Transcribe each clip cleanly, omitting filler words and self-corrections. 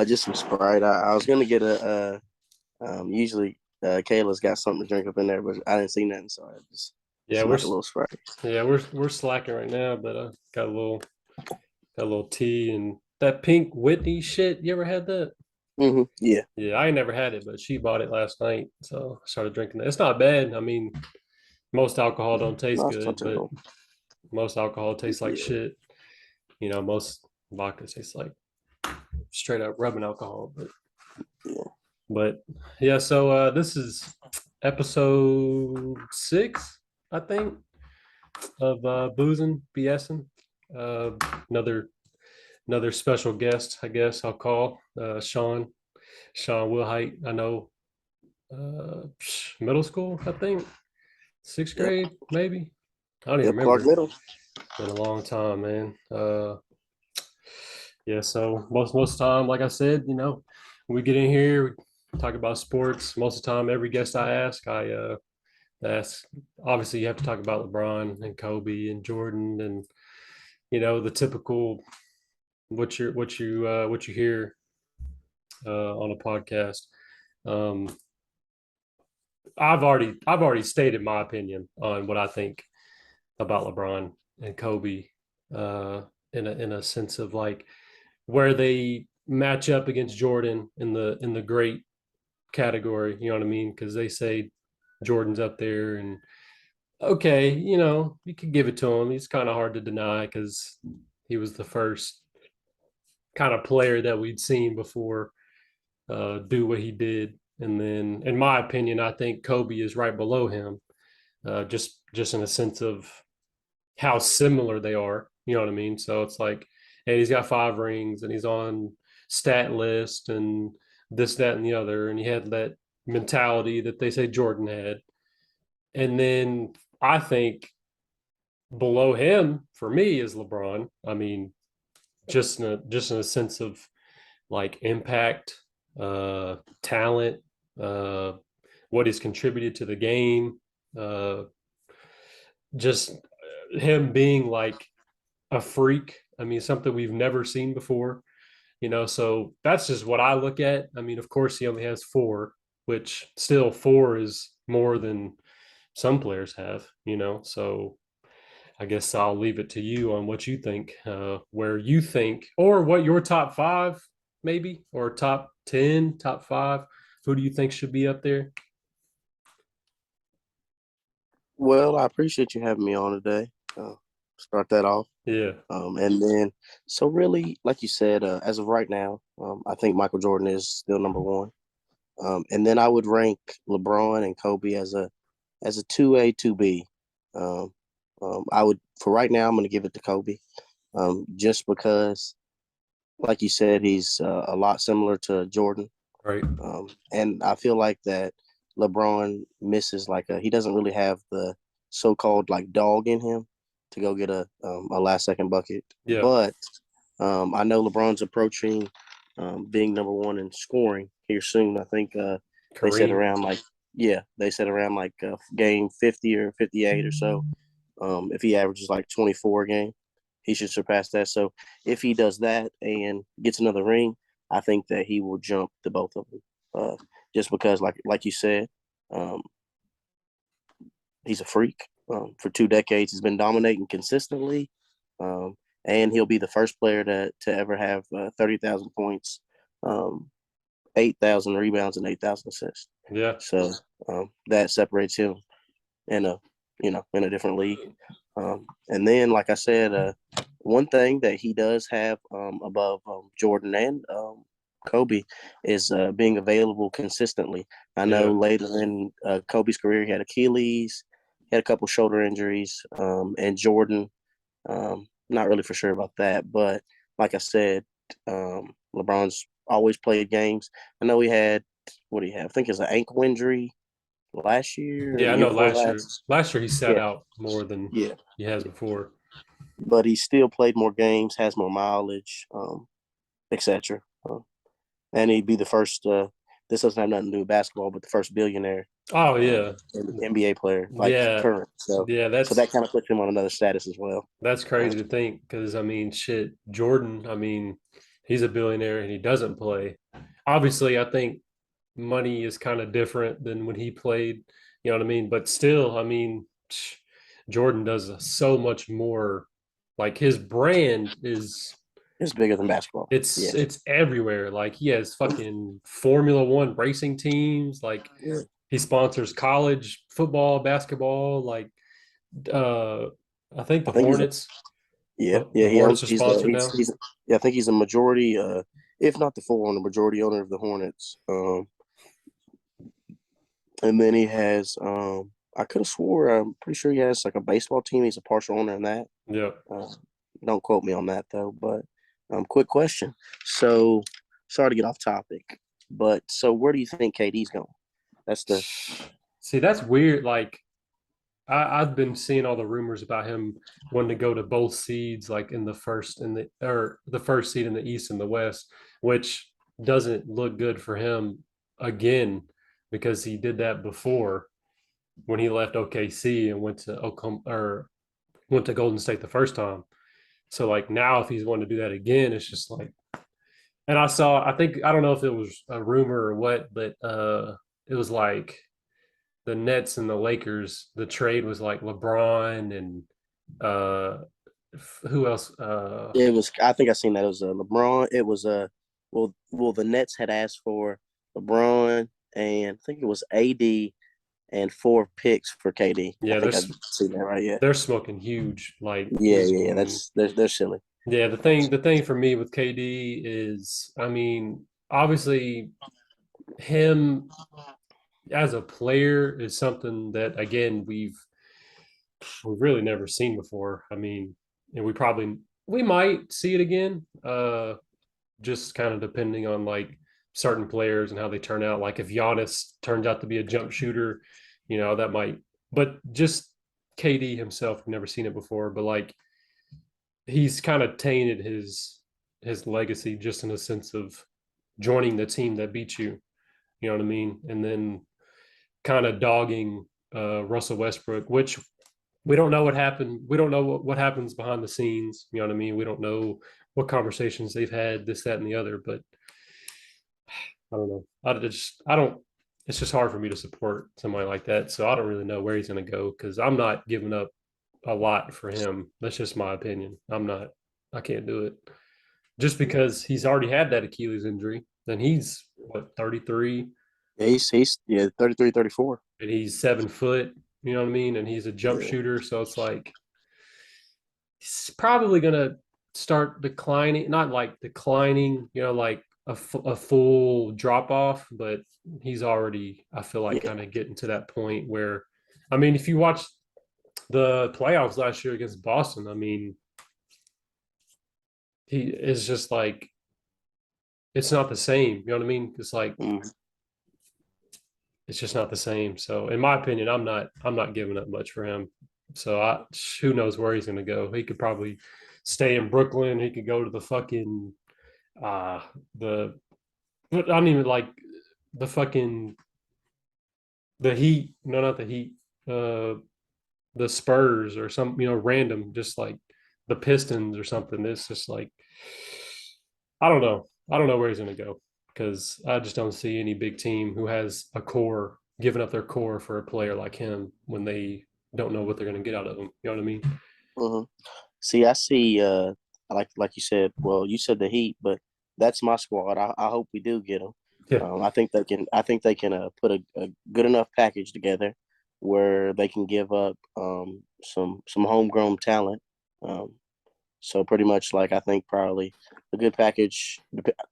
Just some Sprite. I was gonna get usually Kayla's got something to drink up in there, but I didn't see nothing, so I just Yeah, snuck we're a little Sprite. we're slacking right now, but got a little tea and that pink Whitney shit. You ever had that? Yeah, Yeah, I ain't never had it, but she bought it last night, so I started drinking it. It's not bad. I mean, most alcohol don't taste no, it's not good, but terrible. most alcohol tastes like Yeah, shit. Most vodka tastes like straight up rubbing alcohol. yeah. But yeah, so this is episode 6, I think, of Boosin BS'in. Uh, another another special guest, I guess I'll call Shawn Willhite. I know middle school, I think, sixth Yep, grade, maybe. I don't even yep. Clark remember. Middle. Been a long time, man. Yeah, so most of the time, like I said, we get in here, we talk about sports. Most of the time, every guest I ask, I ask. Obviously, you have to talk about LeBron and Kobe and Jordan, and the typical what you hear on a podcast. Um, I've already stated my opinion on what I think about LeBron and Kobe, uh, in a sense of like where they match up against Jordan in the great category. You know what I mean? Because they say Jordan's up there, and okay, you could give it to him. He's kind of hard to deny because he was the first kind of player that we'd seen before do what he did. And then, in my opinion, I think Kobe is right below him, just in a sense of how similar they are. You know what I mean? So it's like, hey, he's got 5 rings and he's on stat list and this, that, and the other, and he had that mentality that they say Jordan had. And then I think below him for me is LeBron. I mean, just in a sense of like impact, talent, uh, what he's contributed to the game, uh, just him being like a freak. I mean, something we've never seen before. So that's just what I look at. I mean, of course, he only has 4, which still 4 is more than some players have. So I guess I'll leave it to you on what you think, where you think, or what your top 5, maybe, or top 10, top 5. Who do you think should be up there? Well, I appreciate you having me on today. Start that off. Yeah, And then, so really, like you said, as of right now, I think Michael Jordan is still number one. And then I would rank LeBron and Kobe as a 2A, 2B. Um, I would for right now. I'm going to give it to Kobe, just because, like you said, he's a lot similar to Jordan. right. And I feel like that LeBron misses he doesn't really have the so-called like dog in him to go get a last second bucket. Yeah, But I know LeBron's approaching being number one in scoring here soon. I think they said Kareem. around like they said around game 50 or 58 or so. If he averages like 24 a game, he should surpass that. So if he does that and gets another ring, I think that he will jump to both of them. Just because, like you said, um, he's a freak. For 2 decades, he's been dominating consistently, um, and he'll be the first player to ever have 30,000 points, 8,000 rebounds, and 8,000 assists. Yeah, So that separates him in a different league. And then, like I said, one thing that he does have above Jordan and Kobe is being available consistently. I know yeah, later in Kobe's career, he had Achilles, he had a couple shoulder injuries, and Jordan, not really for sure about that. But like I said, LeBron's always played games. I know he had, what do you have? I think it's an ankle injury last year or yeah. the I year know before last year, last. last year he sat Yeah, out more than yeah, he has before. but he still played more games, has more mileage, etc. And he'd be the first. This doesn't have nothing to do with basketball, but the first billionaire Oh yeah, NBA player, like yeah, current. yeah. So that kind of puts him on another status as well. That's Uh, crazy to think because I mean, shit, Jordan. I mean, he's a billionaire and he doesn't play. Obviously, I think money is kind of different than when he played. You know what I mean? But still, I mean, Jordan does so much more. Like his brand is It's bigger than basketball. it's Yeah. it's everywhere. Like he has fucking Formula One racing teams. Like Yeah. he sponsors college football, basketball. Like uh I think I the think he's a Hornets. yeah, The yeah. He Hornets owns. are sponsored now. He's yeah. I think he's a majority, if not the full owner, majority owner of the Hornets. And then he has. I could have swore. I'm pretty sure he has like a baseball team. He's a partial owner in that. Yeah. Uh, don't quote me on that though. But quick question. So sorry to get off topic, but so where do you think KD's going? That's the See, that's weird. Like I've been seeing all the rumors about him wanting to go to both seeds, like in the first in the or the first seed in the East and the West, which doesn't look good for him again because he did that before when he left OKC and went to Oklahoma or went to Golden State the first time. So like now, if he's wanting to do that again, it's just like. And I think I don't know if it was a rumor or what, but it was like the Nets and the Lakers, the trade was like LeBron and uh who else? it was. I think I seen that it was LeBron. It was well the Nets had asked for LeBron and I think it was AD and 4 picks for KD. I Yeah, think I seen that right. Yeah. they're smoking huge. Like Yeah. That's they're silly. yeah, the thing for me with KD is, I mean, obviously him as a player is something that again we've really never seen before. I mean, and we might see it again. Just kind of depending on like certain players and how they turn out. Like if Giannis turns out to be a jump shooter, that might. But just KD himself, we've never seen it before. But like he's kind of tainted his legacy just in a sense of joining the team that beat you. You know what I mean? And then kind of dogging Russell Westbrook, which we don't know what happened. We don't know what happens behind the scenes. You know what I mean? We don't know what conversations they've had, this, that, and the other. But I don't know. I don't. It's just hard for me to support somebody like that. So I don't really know where he's going to go because I'm not giving up a lot for him. That's just my opinion. I'm not. I can't do it just because he's already had that Achilles injury. Then he's what 33, Yeah, he's 33, 34. and he's 7 foot. You know what I mean? And he's a jump Yeah. shooter, so it's like he's probably gonna start declining. Not like declining, like a full drop off, but he's already. I feel like Yeah. kind of getting to that point where, I mean, if you watch the playoffs last year against Boston, I mean, he is just like it's not the same. You know what I mean? It's like Mm. it's just not the same. So, in my opinion, I'm not giving up much for him. So, who knows where he's going to go? He could probably stay in Brooklyn. He could go to the fucking uh the I don't even like the fucking the Heat. No, not the Heat. The Spurs or some random, just like the Pistons or something. It's just like I don't know. I don't know where he's going to go because I just don't see any big team who has a core giving up their core for a player like him when they don't know what they're going to get out of him. You know what I mean? Hmm. See, I see. Like you said. Well, you said the Heat, but that's my squad. I hope we do get them. Yeah. I think they can. I think they can put a good enough package together where they can give up some homegrown talent. Um, so pretty much like I think probably a good package.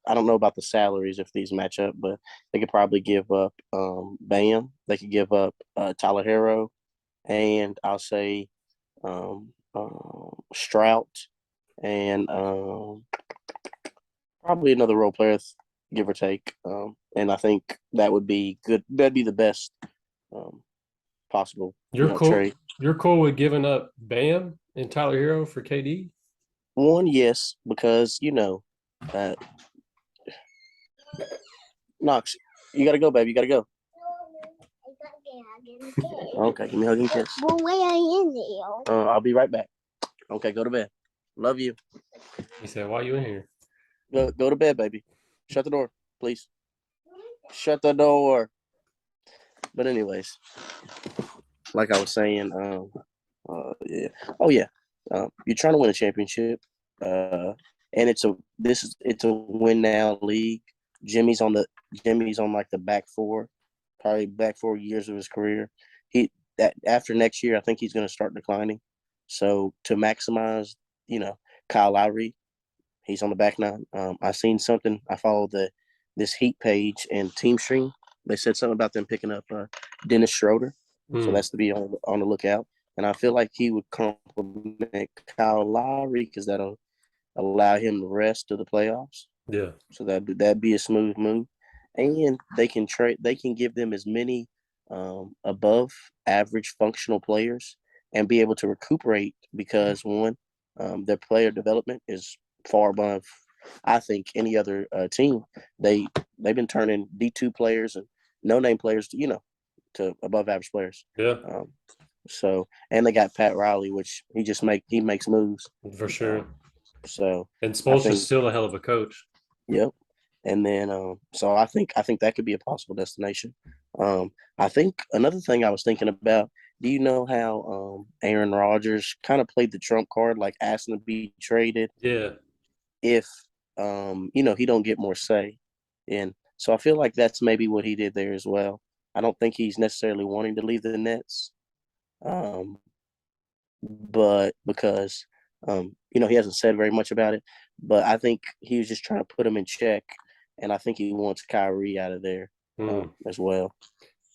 I don't know about the salaries if these match up, but they could probably give up Bam. They could give up Tyler Hero, and I'll say Strout, and probably another role player, give or take. And I think that would be good. That'd be the best um, possible, You're cool. trade. You're cool with giving up Bam and Tyler Hero for KD? One, yes, because uh, Knox, you gotta go, baby. You gotta go. Okay, give me a hug and kiss. But where are you in there? I'll be right back. Okay, go to bed. Love you. He said, "Why are you in here?" Go to bed, baby. Shut the door, please. Shut the door. But anyways, like I was saying, yeah. Oh yeah, you're trying to win a championship, and it's a win now league. Jimmy's on the Jimmy's on like the back four, probably back 4 years of his career. He that after next year, I think he's going to start declining. So to maximize, you know, Kyle Lowry, he's on the back nine. I seen something. I followed this Heat page and Team Stream. They said something about them picking up Dennis Schroeder, so Mm, that's to be on the lookout. And I feel like he would complement Kyle Lowry because that'll allow him to rest to the playoffs. yeah. So that'd be a smooth move, and they can trade. They can give them as many above average functional players and be able to recuperate because one, their player development is far above, I think, any other team. They've been turning D2 players and no name players to above average players. Yeah, Um, so and they got Pat Riley, which he makes moves. for sure. Um, so And I Spoelstra's think still a hell of a coach. yep. And then so I think that could be a possible destination. I think another thing I was thinking about, do you know how Aaron Rodgers kind of played the trump card, like asking to be traded Yeah. if he don't get more say. And so I feel like that's maybe what he did there as well. I don't think he's necessarily wanting to leave the Nets. Um, but because he hasn't said very much about it. But I think he was just trying to put him in check, and I think he wants Kyrie out of there Mm. as well.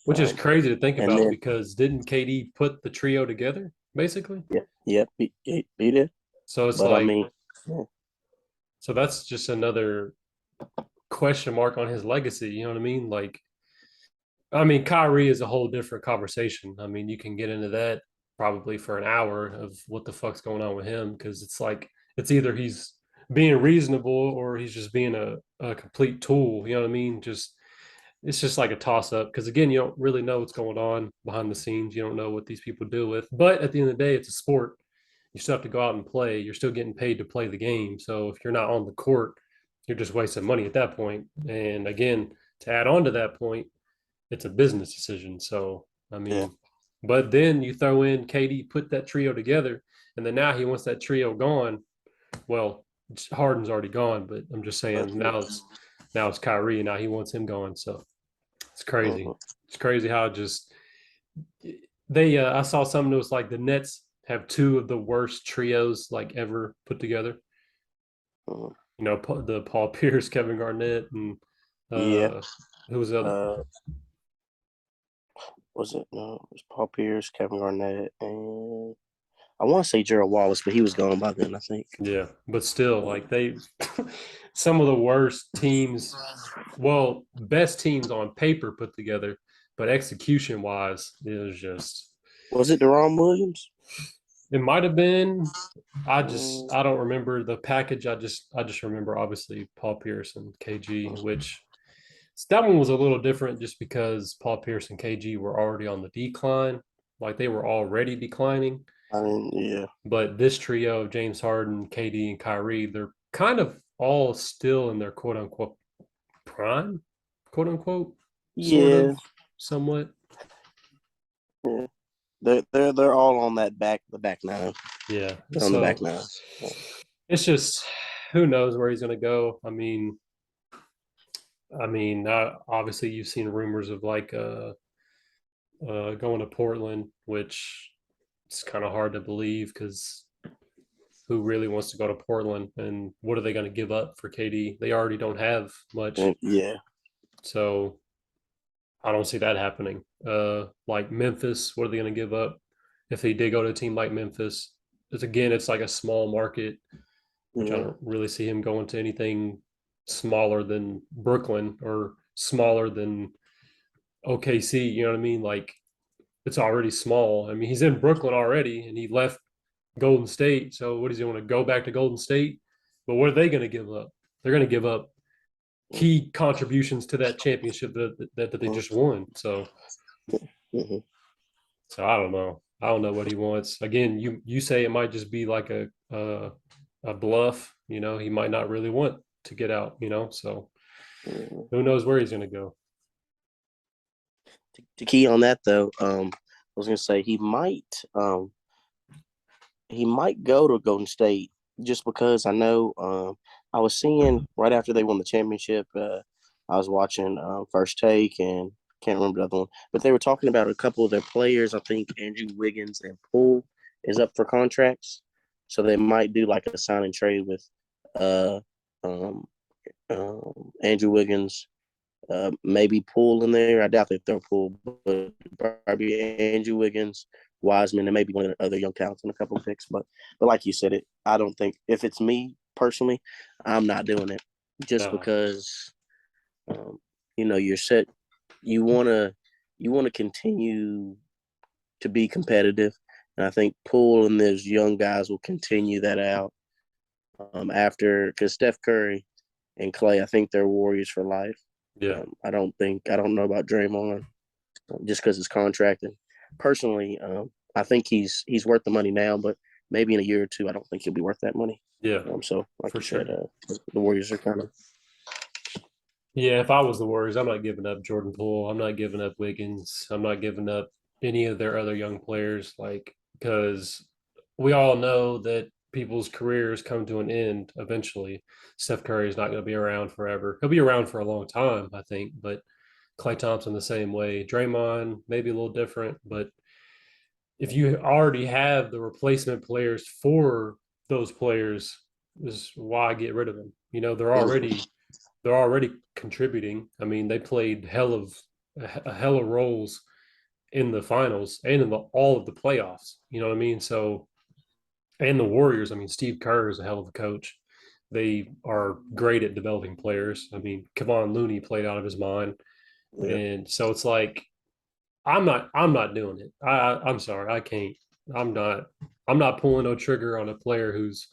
Which is Um, crazy to think and about then because didn't KD put the trio together basically? yep, he did. So it's But I like, mean, yeah, so that's just another question mark on his legacy. You know what I mean? Like, I mean, Kyrie is a whole different conversation. I mean, you can get into that probably for an hour of what the fuck's going on with him because it's like it's either he's being reasonable or he's just being a complete tool. You know what I mean? Just it's just like a toss up because again, you don't really know what's going on behind the scenes. You don't know what these people deal with. But at the end of the day, it's a sport. You still have to go out and play. You're still getting paid to play the game. So if you're not on the court, you're just wasting money at that point. And again, to add on to that point, it's a business decision. So I yeah, mean, but then you throw in KD, put that trio together, and then now he wants that trio gone. Well, Harden's already gone, but I'm just saying now it's Kyrie, and now he wants him gone. So it's crazy. uh-huh, It's crazy how it just they. I saw something that was like the Nets have two of the worst trios like ever put together. uh-huh. You know, the Paul Pierce, Kevin Garnett, and Yeah. uh, who was the other? Uh, was it no? It was Paul Pierce, Kevin Garnett, and I want to say Gerald Wallace, but he was gone by then, I think. Yeah, but still, like they, some of the worst teams. Well, best teams on paper put together, but execution wise, it was just. Was it Deron Williams? It might have been. Mm, I don't remember the package. I just remember obviously Paul Pierce and KG, which that one was a little different just because Paul Pierce and KG were already on the decline, like they were already declining. I mean, yeah, But this trio, James Harden, KD, and Kyrie, they're kind of all still in their quote unquote prime, quote unquote, sort yeah, of, somewhat. yeah. They're all on the back nine. Yeah. They're on the back So nine. it's just who knows where he's going to go. Obviously you've seen rumors of like going to Portland, which it's kind of hard to believe because who really wants to go to Portland and what are they going to give up for KD? They already don't have much. Yeah, So I don't see that happening. Like Memphis, what are they going to give up if they did go to a team like Memphis? It's like a small market, which I yeah, don't really see him going to anything smaller than Brooklyn or smaller than OKC. You know what I mean? Like it's already small. I mean, he's in Brooklyn already, and he left Golden State. So what does he want to go back to Golden State? But what are they going to give up? They're going to give up key contributions to that championship that they just won. mm-hmm. So I don't know. I don't know what he wants. Again, you say it might just be like a bluff. You know, he might not really want to get out. So Mm. who knows where he's going to go? To key on that though, I was gonna say he might go to Golden State just because I know I was seeing right after they won the championship. I was watching First Take and can't remember the other one, but they were talking about a couple of their players. I think Andrew Wiggins and Poole is up for contracts, so they might do like a sign and trade with uh, um, Andrew Wiggins, maybe Poole in there. I doubt they throw Poole, but probably Andrew Wiggins, Wiseman, and maybe one of the other young talents and a couple of picks. But like you said, I don't think if it's me personally, I'm not doing it just No. because um, you're set. You wanna you wanna continue to be competitive, and I think Poole and those young guys will continue that out after because Steph Curry and Clay, I think they're warriors for life. Yeah. I don't know about Draymond just because his contract. And personally, I think he's worth the money now, but maybe in a year or two, I don't think he'll be worth that money. Yeah. So, like For you said, sure. the Warriors are kind of Yeah, if I was the Warriors, I'm not giving up Jordan Poole. I'm not giving up Wiggins. I'm not giving up any of their other young players, like because we all know that people's careers come to an end eventually. Steph Curry is not going to be around forever. He'll be around for a long time, I think, but Klay Thompson the same way. Draymond maybe a little different, but if you already have the replacement players for those players, is why get rid of them? They're already contributing. I mean, they played a hell of roles in the finals and in all of the playoffs. You know what I mean? So, and the Warriors. I mean, Steve Kerr is a hell of a coach. They are great at developing players. I mean, Kevon Looney played out of his mind, yeah. and so it's like I'm not doing it. I'm sorry, I can't. I'm not. I'm not pulling no trigger on a player who's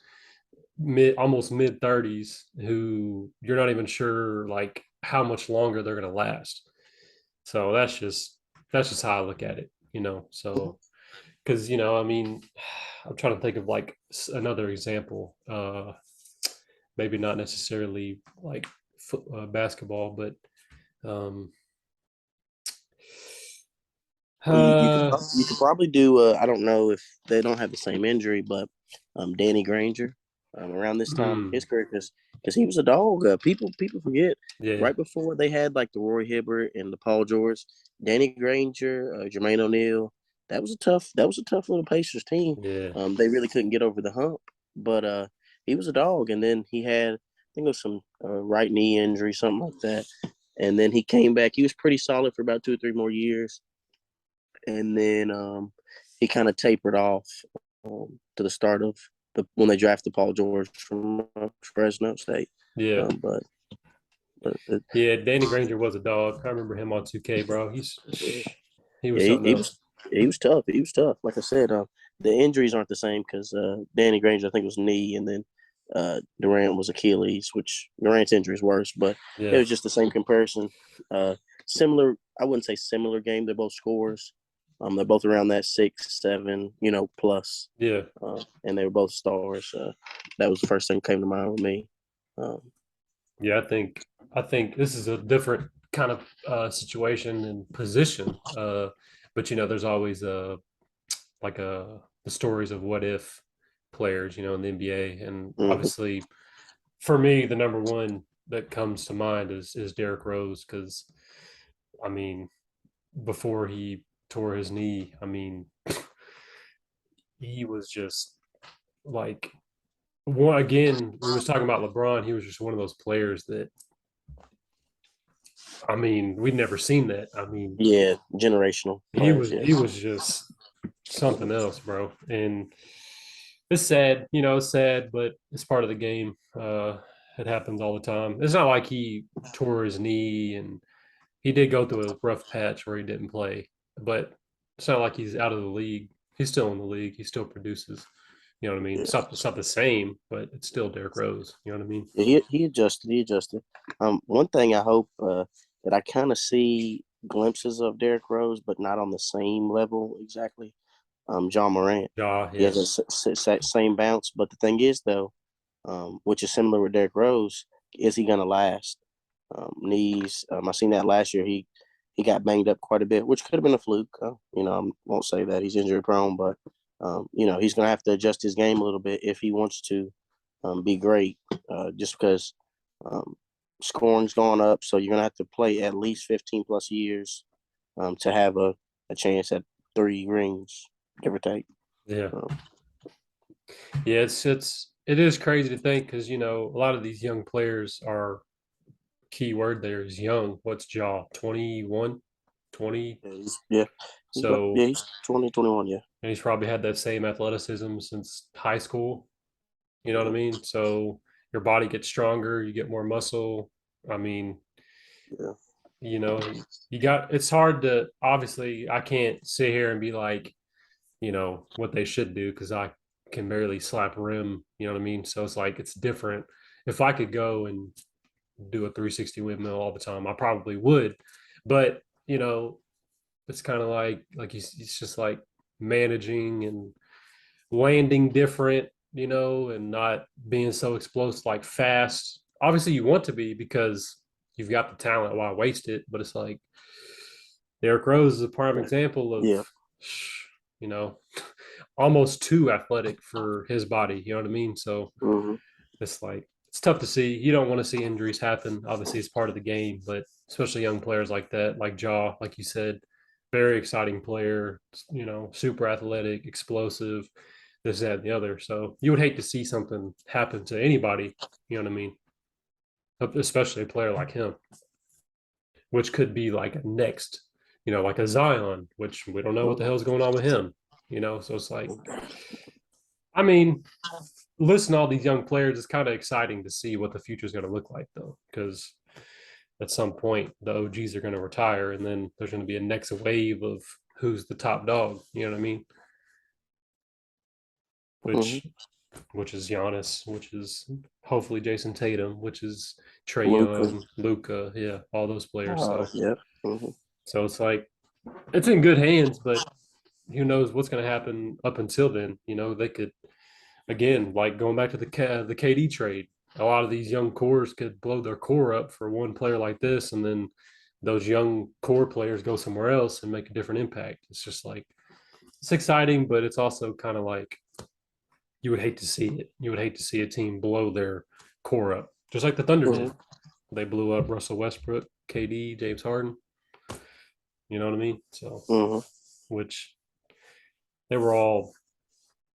almost mid 30s who you're not even sure like how much longer they're going to last. So that's just how I look at it. So because I mean, I'm trying to think of like another example. Maybe not necessarily like basketball, but um, Well, uh, you could probably do. I don't know if they don't have the same injury, but Danny Granger around this time hmm, his career because he was a dog. People forget yeah, right before they had like the Roy Hibbert and the Paul George, Danny Granger, Jermaine O'Neal. That was a tough little Pacers team. yeah, They really couldn't get over the hump, but he was a dog. And then he had I think it was some right knee injury, something like that. And then he came back. He was pretty solid for about 2 or 3 more years and then he kind of tapered off to the start of when they drafted Paul George from Fresno State. yeah. Um, but but Yeah, Danny Granger was a dog. I remember him on 2K, bro. He was yeah, something else. he was tough. He was tough. Like I said, the injuries aren't the same because Danny Granger I think was knee, and then Durant was Achilles, which Durant's injury is worse, but it Yeah, was just the same comparison. Similar, I wouldn't say similar game. They're both scores. They're both around that 6, 7, plus. yeah, And they were both stars. That was the first thing that came to mind with me. Um, yeah. I think this is a different kind of situation and position. But there's always the stories of what if players, in the NBA, and mhm. obviously for me, the number one that comes to mind is Derrick Rose because I mean before he tore his knee, I mean he was just like one again. We was talking about LeBron. He was just one of those players that I mean we'd never seen that. I mean Yeah, generational he players. was Yeah, he was just something else, bro. And it's sad, it's sad, but it's part of the game. It happens all the time. It's not like he tore his knee and he did go through a rough patch where he didn't play, but it's not like he's out of the league. He's still in the league. He still produces. You know what I mean? yeah. It's not the same, but it's still Derrick Rose. You know what I mean? Yeah, he adjusted. He adjusted. One thing I hope that I kind of see glimpses of Derrick Rose, but not on the same level exactly. John Morant. Yeah, He has yeah, a same bounce, but the thing is though, which is similar with Derrick Rose. is he going to last? Knees. I seen that last year. He got banged up quite a bit, which could have been a fluke. I won't say that he's injury prone, but he's going to have to adjust his game a little bit if he wants to be great. Just because scoring's going up, so you're going to have to play at least 15 plus years to have a chance at 3 rings, give or take. Yeah. Yeah, it is crazy to think because a lot of these young players are key word there is young. What's Ja? 21, 20? Yeah, So he's 20, 21, yeah. and he's probably had that same athleticism since high school. You know what I mean? So your body gets stronger, you get more muscle. I mean, Yeah. You got it's hard to obviously I can't sit here and be like, what they should do because I can barely slap rim, you know what I mean? So it's like it's different. If I could go and do a 360 windmill all the time, I probably would. But, it's kind of like it's just like managing and landing different, and not being so explosive, like fast. Obviously, you want to be because you've got the talent. Why waste it? But it's like Derrick Rose is a prime example of, Yeah. you know, almost too athletic for his body. You know what I mean? So it's like it's tough to see. You don't want to see injuries happen. Obviously, it's part of the game, but especially young players like that, like Ja, like you said, very exciting player. Super athletic, explosive, this, that, and the other. So you would hate to see something happen to anybody. You know what I mean? Especially a player like him, which could be like a next, like a Zion, which we don't know what the hell's going on with him. So it's like, I mean, listen to all these young players, it's kind of exciting to see what the future is going to look like, though, because at some point the OGs are going to retire, and then there's going to be a next wave of who's the top dog. You know what I mean? Which which is Giannis, which is hopefully Jason Tatum, which is Trey Luka. Young, Luca, yeah, all those players. Yeah. So it's like it's in good hands, but who knows what's going to happen up until then? They could again, like going back to the KD trade. A lot of these young cores could blow their core up for one player like this, and then those young core players go somewhere else and make a different impact. It's just like it's exciting, but it's also kind of like you would hate to see it. You would hate to see a team blow their core up, just like the Thunder did. They blew up Russell Westbrook, KD, James Harden. You know what I mean? So, which they were all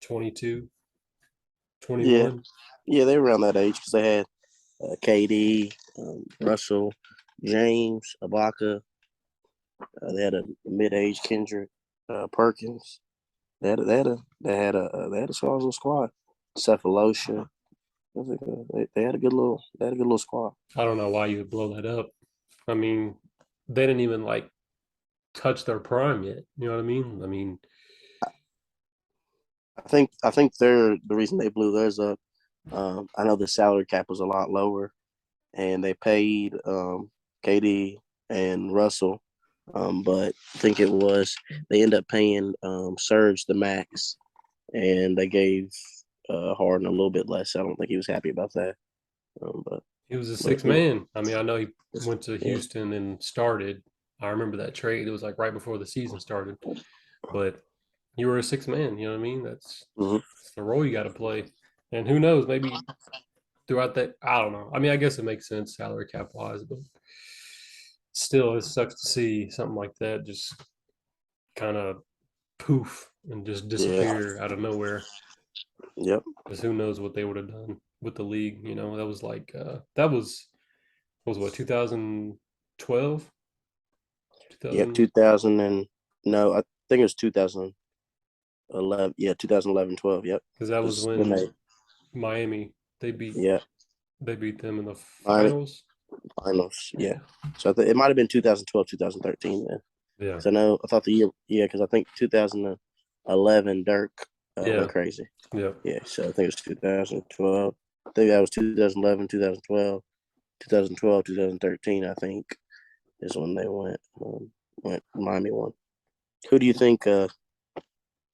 22, 21. Yeah, they were around that age because they had KD, Russell, James, Ibaka. They had a mid-age Kendrick Perkins. They had a solid squad. Cephalosha. They had a good little squad. I don't know why you would blow that up. I mean, they didn't even like touch their prime yet. You know what I mean? I mean, I think they're the reason they blew theirs up. I know the salary cap was a lot lower, and they paid KD and Russell, but I think they ended up paying Serge the max, and they gave Harden a little bit less. I don't think he was happy about that. But he was a six man. I mean, I know he went to Houston and started. I remember that trade. It was like right before the season started, but you were a six man. You know what I mean? That's the role you got to play. And who knows? Maybe throughout that, I don't know. I mean, I guess it makes sense salary cap wise, but still, it sucks to see something like that just kind of poof and just disappear out of nowhere. Yep. Because who knows what they would have done with the league? That was like that was what 2012, Yep. 2000. 2000 and no, I think it was 2011. Yeah, 2011, 12. Yep. Because that was When when Miami they beat yeah, they beat them in the Miami finals. finals. Yeah. So it might have been 2012, 2013 then. Yeah. So no, I thought the year. Yeah, because I think 2011 Dirk went crazy. Yeah. Yeah. So I think it was 2012. I think that was 2011, 2012, 2012, 2013. I think is when they went Miami won. Who do you think? What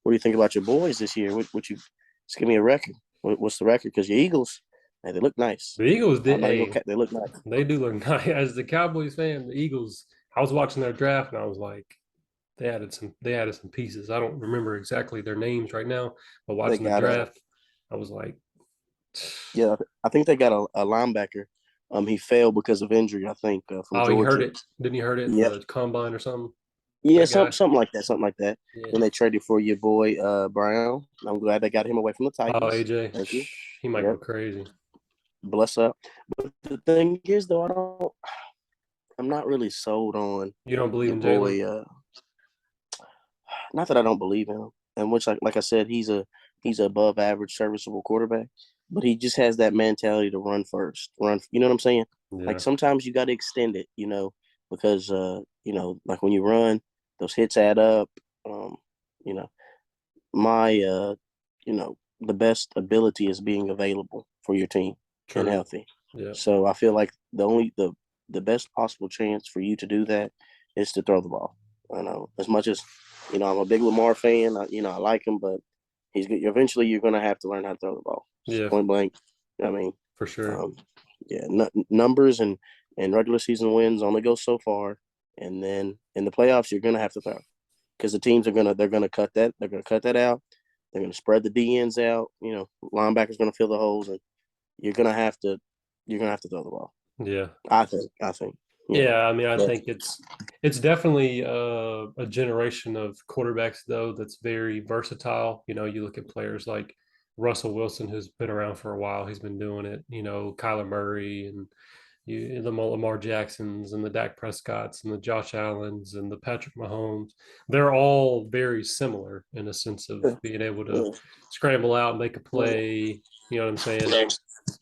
do you think about your boys this year? What you just give me a record? What's the record? Because your Eagles, And they look nice. The Eagles I'm did. not even Hey, gonna they look nice. they do look nice. As the Cowboys fan, the Eagles. I was watching their draft and I was like, they added some pieces. I don't remember exactly their names right now, but They watching the got a draft, I was like, yeah. I think they got a linebacker. He failed because of injury. I think from oh, he heard Georgia. it. Didn't he hurt it in Yep. the combine or something? Yeah, That guy. something like that. Something like that. Yeah. Then they traded for your boy Brown. I'm glad they got him away from the Oh, Titans. AJ, Thank you. he might go Yep. crazy. Bless up. But the thing is, though, I'm not really sold on You don't believe your in Jalen? boy. Not that I don't believe in him, and which like I said, he's a above average serviceable quarterback, but he just has that mentality to run first, run. You know what I'm saying? Like Yeah. sometimes you got to extend it, because like when you run, those hits add up. Um, you know, my the best ability is being available for your team and True. healthy. Yeah. So I feel like the best possible chance for you to do that is to throw the ball. I know as much as I'm a big Lamar fan. I like him, but he's good. Eventually you're going to have to learn how to throw the ball. Yeah. Point blank. I mean, For sure. um, yeah, numbers and regular season wins only go so far, and then in the playoffs you're going to have to throw because the teams they're gonna cut that out. They're gonna spread the DNs out. Linebackers gonna fill the holes, and you're gonna have to throw the ball. Yeah. I think. Yeah, I mean, I But think it's definitely a generation of quarterbacks though that's very versatile. You look at players like Russell Wilson, who's been around for a while. He's been doing it. Kyler Murray and the Lamar Jacksons and the Dak Prescotts and the Josh Allens and the Patrick Mahomes. They're all very similar in a sense of being able to yeah, scramble out, make a play. You know what I'm saying? yeah.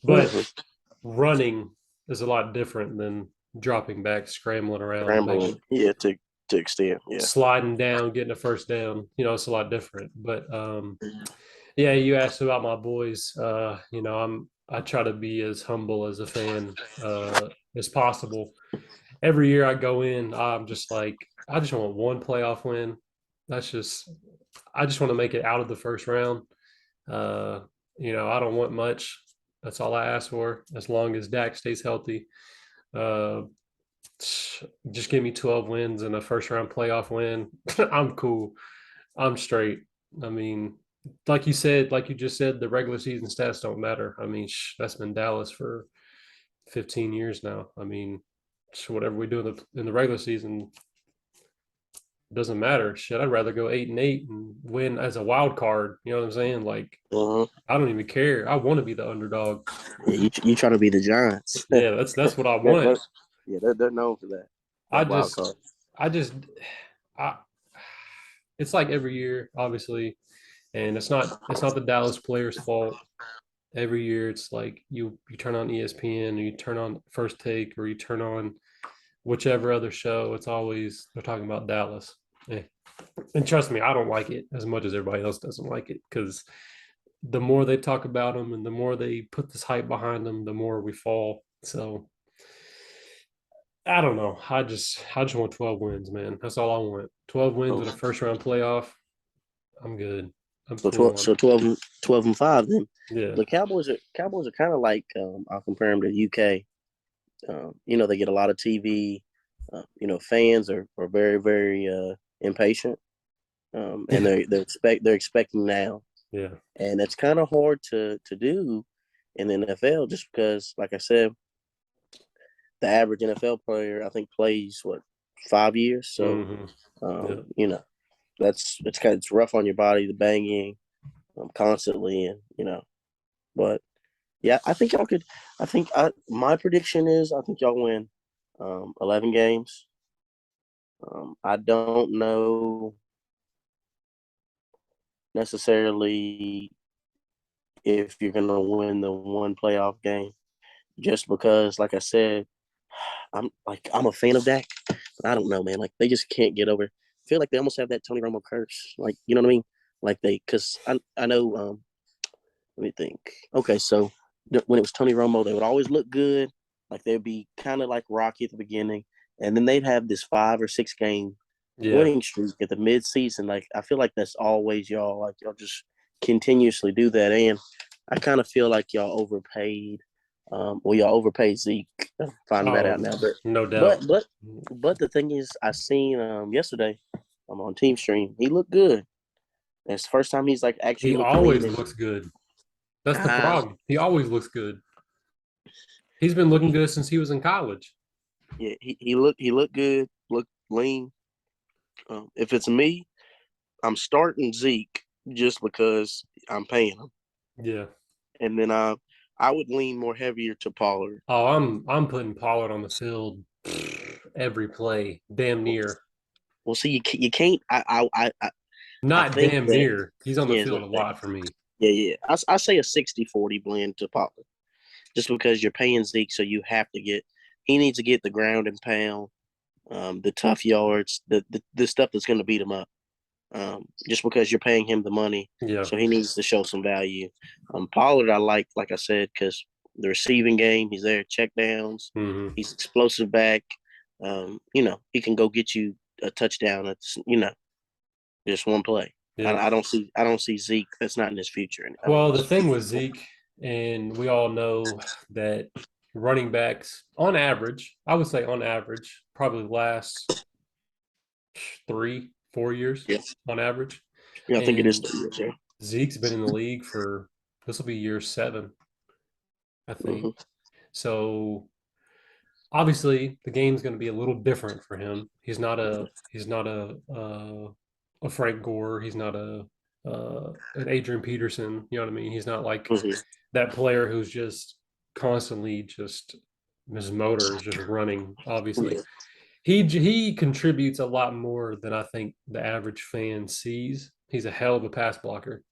But Mm-hmm. running is a lot different than dropping back, scrambling around, Scrambling, making yeah, to extend, yeah. sliding down, getting a first down. It's a lot different. But yeah, you asked about my boys. I try to be as humble as a fan as possible. Every year I go in, I'm just like, I just want one playoff win. That's just, I just want to make it out of the first round. Uh, I don't want much. That's all I ask for, as long as Dak stays healthy. Uh, just give me 12 wins and a first round playoff win. I'm cool. I'm straight. I mean, like you said, like you just said, the regular season stats don't matter. I mean, that's been Dallas for 15 years now. I mean, whatever we do in the regular season doesn't matter. Shit, I'd rather go 8-8 and win as a wild card. You know what I'm saying? Like, Uh-huh. I don't even care. I want to be the underdog. Yeah, you trying to be the Giants. Yeah, that's what I They're, want. they're, yeah, they're known for that. I That wild just, card. I just, I. It's like every year, obviously, and it's not the Dallas players' fault. Every year, it's like you turn on ESPN or you turn on First Take or you turn on whichever other show. It's always they're talking about Dallas. Eh. And trust me, I don't like it as much as everybody else doesn't like it because the more they talk about them and the more they put this hype behind them, the more we fall. So I don't know. I just want 12 wins, man. That's all I want. 12 wins in a Oh, first round playoff. I'm good. I'm so cool 12, on so it. 12 and 5 then. Yeah. The Cowboys are kind of like I'll compare them to UK. They get a lot of TV. Fans are very very impatient, and Yeah. they're expecting now, Yeah. and it's kind of hard to do in the NFL just because, like I said, the average NFL player I think plays 5 years, so Hmm. um, Yeah. you know it's rough on your body, the banging constantly, and but yeah, I think y'all could. My prediction is I think y'all win 11 games. I don't know necessarily if you're gonna win the one playoff game, just because, like I said, I'm a fan of Dak. But I don't know, man. Like they just can't get over. I feel like they almost have that Tony Romo curse. Like you know what I mean? Like because I know. Let me think. Okay, so when it was Tony Romo, they would always look good. Like they'd be kind of like rocky at the beginning, and then they'd have this 5 or 6 game Yeah. winning streak at the mid season. Like I feel like that's always y'all. Like y'all just continuously do that, and I kind of feel like y'all overpaid. Y'all overpaid Zeke. Finding that out Oh, now, no but doubt. but but the thing is, I seen yesterday. I'm on Team Stream. He looked good. It's the first time he's like actually He looked clean. always And looks good. That's the uh, problem. He always looks good. He's been looking good since he was in college. yeah, he looked good. Looked lean. If it's me, I'm starting Zeke just because I'm paying him, Yeah. and then I would lean more heavier to Pollard. Oh, I'm putting Pollard on the field every play, damn near. Well, see, you can't. I Not think damn that near. He's on the yeah, field a lot for me. yeah, yeah. I say a 60-40 blend to Pollard, just because you're paying Zeke, so you have to get. He needs to get the ground and pound, the tough yards, the stuff that's going to beat him up. Just because you're paying him the money, Yeah. so he needs to show some value. Pollard, I like I said, because the receiving game, he's there, check downs, Hmm. he's explosive back. He can go get you a touchdown. It's just one play. Yeah. I don't see Zeke. That's not in his future. Well, the thing with Zeke, and we all know that running backs, on average, I would say on average, probably last 3, 4 years yeah, on average. yeah, I think it is And 3 years. Yeah. Zeke's been in the league for this will be year 7, I think. Mm-hmm. So obviously the game's going to be a little different for him. He's not a Frank Gore. He's not an Adrian Peterson. You know what I mean? He's not like Mm-hmm. that player who's just constantly just his motor is just running. Obviously, Yeah. he contributes a lot more than I think the average fan sees. He's a hell of a pass blocker.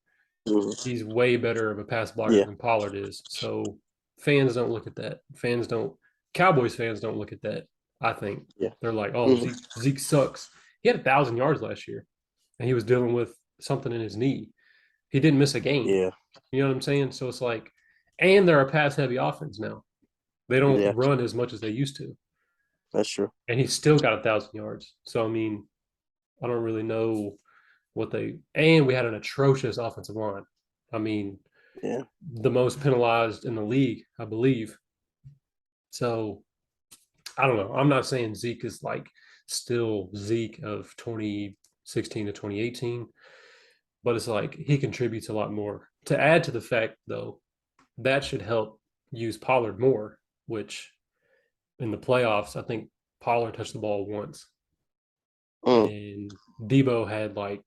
Mm-hmm. He's way better of a pass blocker Yeah. than Pollard is. So fans don't look at that. Cowboys fans don't look at that. I think Yeah. they're like, oh, Mm-hmm. Zeke sucks. He had 1,000 yards last year, and he was dealing with something in his knee. He didn't miss a game. Yeah. You know what I'm saying? So it's like, and they're a pass heavy offense now. They don't Yeah. run as much as they used to, That's true. and he's still got 1,000 yards. So I mean, I don't really know what they. And we had an atrocious offensive line. I mean, Yeah. the most penalized in the league, I believe. So I don't know. I'm not saying Zeke is like still Zeke of 2016 to 2018, but it's like he contributes a lot more. To add to the fact, though, that should help use Pollard more, which in the playoffs, I think Pollard touched the ball once, Mm. and Debo had like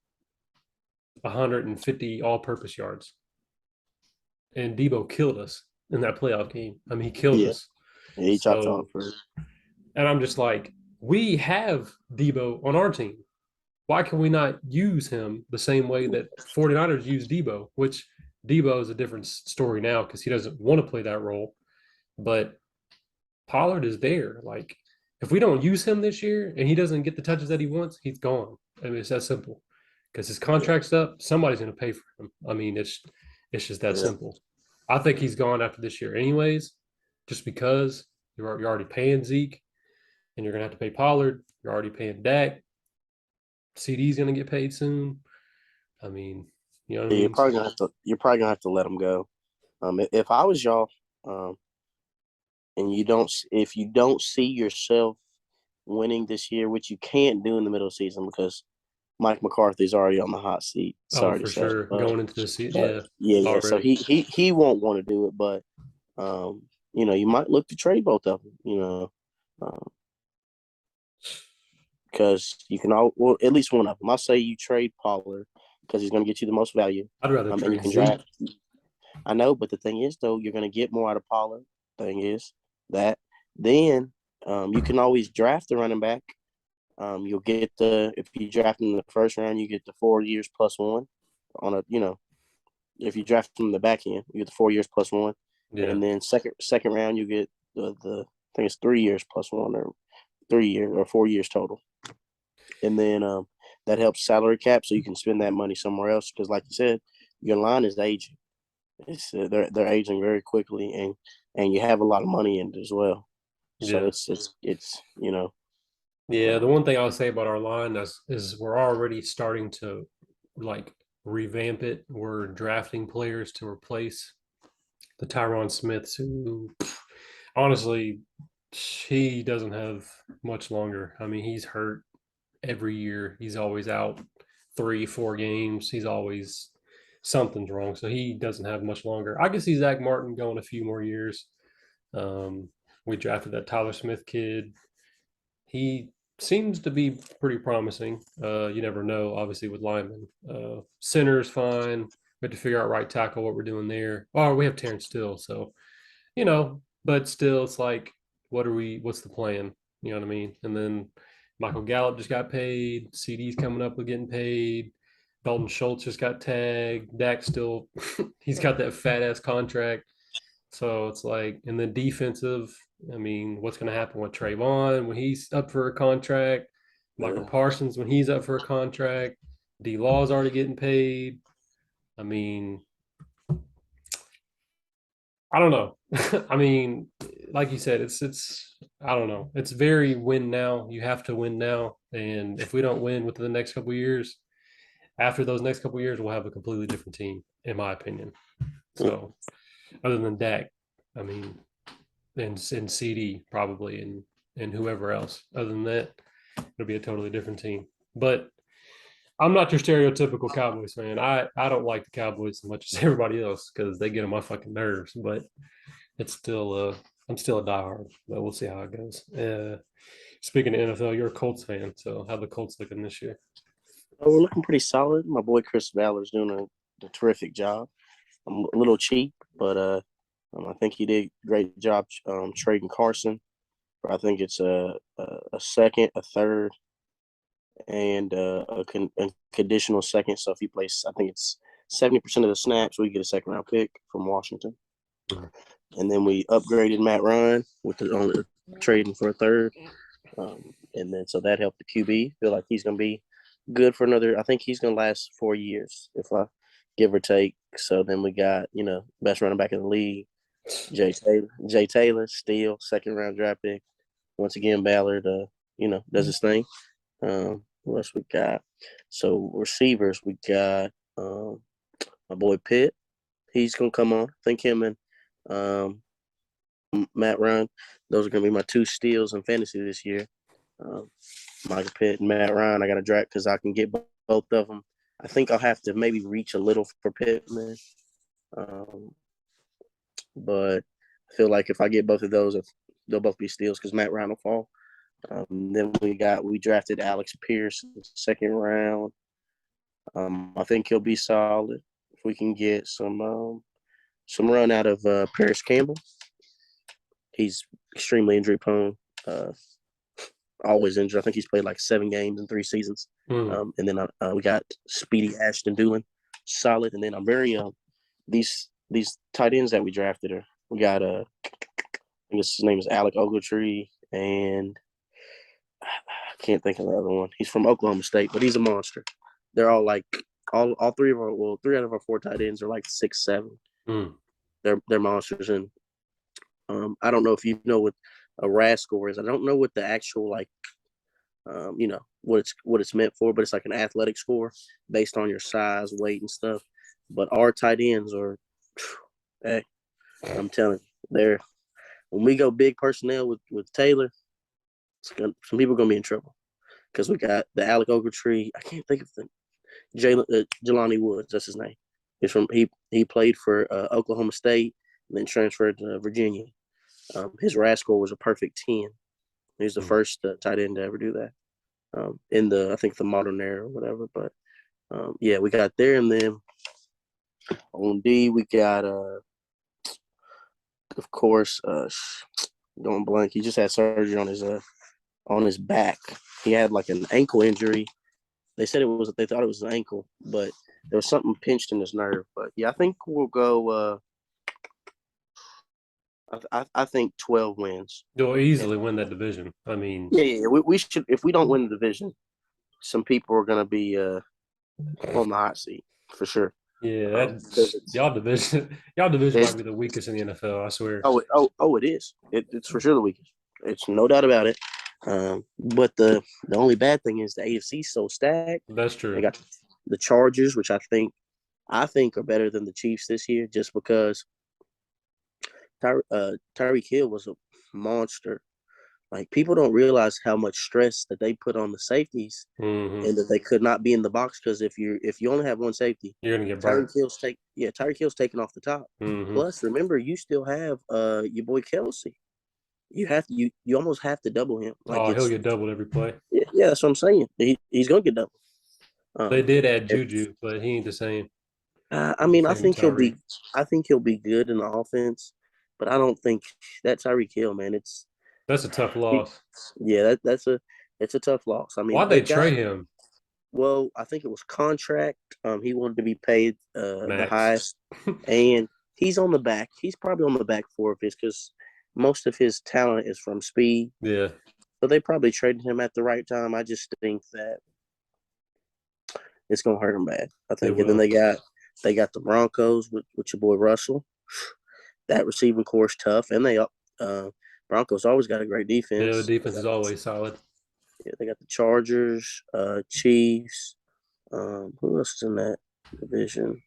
150 all purpose yards. And Debo killed us in that playoff game. I mean, he killed Yeah. us. Yeah. He chopped off So, for. and I'm just like, we have Debo on our team. Why can we not use him the same way that 49ers use Debo, which Debo is a different story now because he doesn't want to play that role. But Pollard is there. Like, if we don't use him this year and he doesn't get the touches that he wants, he's gone. I mean, it's that simple. Because his Yeah. contract's up, somebody's going to pay for him. I mean, it's just that Yeah. simple. I think he's gone after this year, anyways, just because you're already paying Zeke and you're going to have to pay Pollard. You're already paying Dak. CD's going to get paid soon. I mean, you know what I Yeah, you're mean? probably So, gonna have to. You're probably gonna have to let him go. If I was y'all, and if you don't see yourself winning this year, which you can't do in the middle of the season because Mike McCarthy's already on the hot seat. oh, Sorry to for say, sure. Going into the season, but yeah, yeah, yeah. So already. he won't want to do it, but you might look to trade both of them. Because you can at least one of them. I'll say you trade Pollard because he's going to get you the most value. I'd rather And you trade can Zeke. draft. I know, but the thing is, though, you're going to get more out of Pollard. Thing is that then you can always draft the running back. You'll get if you draft him in the first round, you get the 4 years plus one on if you draft him in the back end, you get the 4 years plus one, Yeah, and then second round you get the I think it's 3 years plus one or 3 years or 4 years total, and then that helps salary cap so you can spend that money somewhere else because, like you said, your line is aging. They're aging very quickly, and you have a lot of money in it as well. So yeah. it's. Yeah, the Um, one thing I would say about our line is we're already starting to like revamp it. We're drafting players to replace the Tyron Smiths, who honestly, he doesn't have much longer. I mean, he's hurt every year. He's always out 3, 4 games. He's always something's wrong. So he doesn't have much longer. I can see Zach Martin going a few more years. Um, we drafted that Tyler Smith kid. He seems to be pretty promising. You never know, obviously, with linemen. Center's fine. We have to figure out right tackle what we're doing there. Oh, we have Terrence Still, so but still, it's like, what's the plan? You know what I mean? And then Michael Gallup just got paid. CD's coming up with getting paid. Dalton Schultz just got tagged. Dak still, he's got that fat ass contract. So it's like, and then defensive, I mean, what's going to happen with Trayvon when he's up for a contract? Michael Parsons when he's up for a contract? D Law's already getting paid. I mean, I don't know. I mean, like you said, it's I don't know. It's very win now. You have to win now, and if we don't win within the next couple of years, after those next couple of years, we'll have a completely different team, in my opinion. So, other than Dak, I mean, and CD probably, and whoever else. Other than that, it'll be a totally different team. But I'm not your stereotypical Cowboys fan. I don't like the Cowboys as much as everybody else because they get on my fucking nerves. But it's still I'm still a diehard. But we'll see how it goes. Speaking of NFL, you're a Colts fan, so how the Colts looking this year? Oh, we're looking pretty solid. My boy Chris Ballard's doing a terrific job. I'm a little cheap, but I think he did a great job trading Carson. I think it's a second, a third, and a conditional second. So if he plays, I think it's 70% of the snaps, we get a second round pick from Washington. And then we upgraded Matt Ryan with the trading for a third. And then so that helped the QB. Feel like he's going to be good for another. I think he's going to last 4 years, if I give or take. So then we got best running back in the league, Jay Taylor, still second round draft pick. Once again, Ballard, does his thing. What else we got? So receivers, we got my boy Pitt. He's gonna come on. I think him and Matt Ryan. Those are gonna be my 2 steals in fantasy this year. Michael Pitt and Matt Ryan. I got to draft because I can get both of them. I think I'll have to maybe reach a little for Pittman, but I feel like if I get both of those, they'll both be steals because Matt Ryan will fall. Then we drafted Alex Pierce in the second round. I think he'll be solid if we can get some run out of Paris Campbell. He's extremely injury prone. Always injured. I think he's played like 7 games in 3 seasons. And then we got Speedy Ashton Doolin, solid. And then I'm very these tight ends that we drafted we got I think his name is Alec Ogletree, and I can't think of the other one. He's from Oklahoma State, but he's a monster. They're all like all 3 of our 3 out of our 4 tight ends are like 6'7". They're monsters, and I don't know if you know what a RAS score is. I don't know what the actual what it's meant for, but it's like an athletic score based on your size, weight, and stuff. But our tight ends are, hey, I'm telling you, when we go big personnel with Taylor, some people are gonna be in trouble because we got the Alec Ogletree. I can't think of the Jelani Woods. That's his name. He's from he played for Oklahoma State and then transferred to Virginia. His RAS score was a perfect 10. He's the first tight end to ever do that in I think the modern era or whatever. But yeah, we got there, and then on D we got of course going blank. He just had surgery on his back. He had like an ankle injury. They thought it was an ankle, but there was something pinched in his nerve. But yeah, I think we'll go. I think 12 wins. You'll easily win that division. I mean, yeah. We should. If we don't win the division, some people are going to be on the hot seat for sure. yeah, y'all division might be the weakest in the NFL. I swear. It is. It's for sure the weakest. It's no doubt about it. But the only bad thing is the AFC is so stacked. That's true. They got the Chargers, which I think are better than the Chiefs this year, just because Tyreek Hill was a monster. Like people don't realize how much stress that they put on the safeties, Mm-hmm. and that they could not be in the box because if you only have one safety, You're gonna get burnt. Tyreek Hill's taking off the top. Mm-hmm. Plus, remember you still have your boy Kelsey. You almost have to double him. Like Oh, he'll it's get doubled every play. yeah, that's what I'm saying. He's gonna get double. They Um, did add if, Juju, but he ain't the same. I Ain't the mean, same Tyreek. I think he'll be good in the offense, but I don't think that Tyreek Hill, man. That's a tough He, loss. yeah, it's a tough loss. I mean, Why'd they they got trade him, well, I think it was contract. He wanted to be paid the Max? highest, and he's on the back. He's probably on the back four of his because most of his talent is from speed. Yeah, So they probably traded him at the right time. I just think that it's gonna hurt him bad. I it think, and then will. they got the Broncos with your boy Russell. That receiving core is tough, and Broncos always got a great Yeah, the defense. defense is always solid. Yeah, they got the Chargers, Chiefs. Who else is in that division?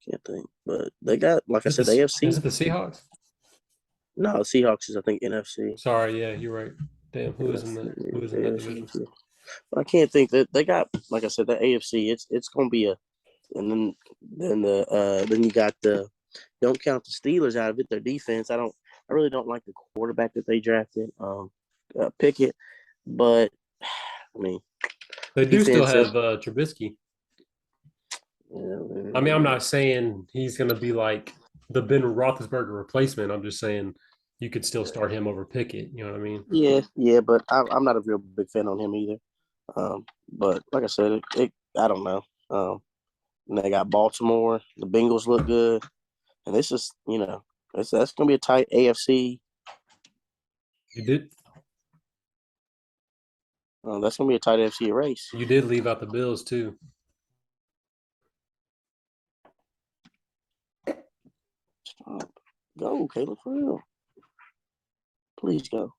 Can't think, but they got, like I Is said, it the the is AFC. it the Seahawks? No, Seahawks is I think NFC. Sorry, yeah, you're right. Damn, who is in that division? NFC. But I can't think that they got, like I said, the AFC. It's gonna be a, and then you got the, don't count the Steelers out of it. Their defense, I really don't like the quarterback that they drafted, Pickett, but I mean They do still defense. have Trubisky. I mean, I'm Yeah, not saying he's going to be like the Ben Roethlisberger replacement. I'm just saying you could still start him over Pickett. You know what I mean? yeah, but I'm not a real big fan on him either. But like I said, I don't know. And they got Baltimore. The Bengals look good, and this is that's gonna be a tight AFC. You did That's gonna be a tight AFC race. you did leave out the Bills too. Stop. Go, Caleb, for real. Please go.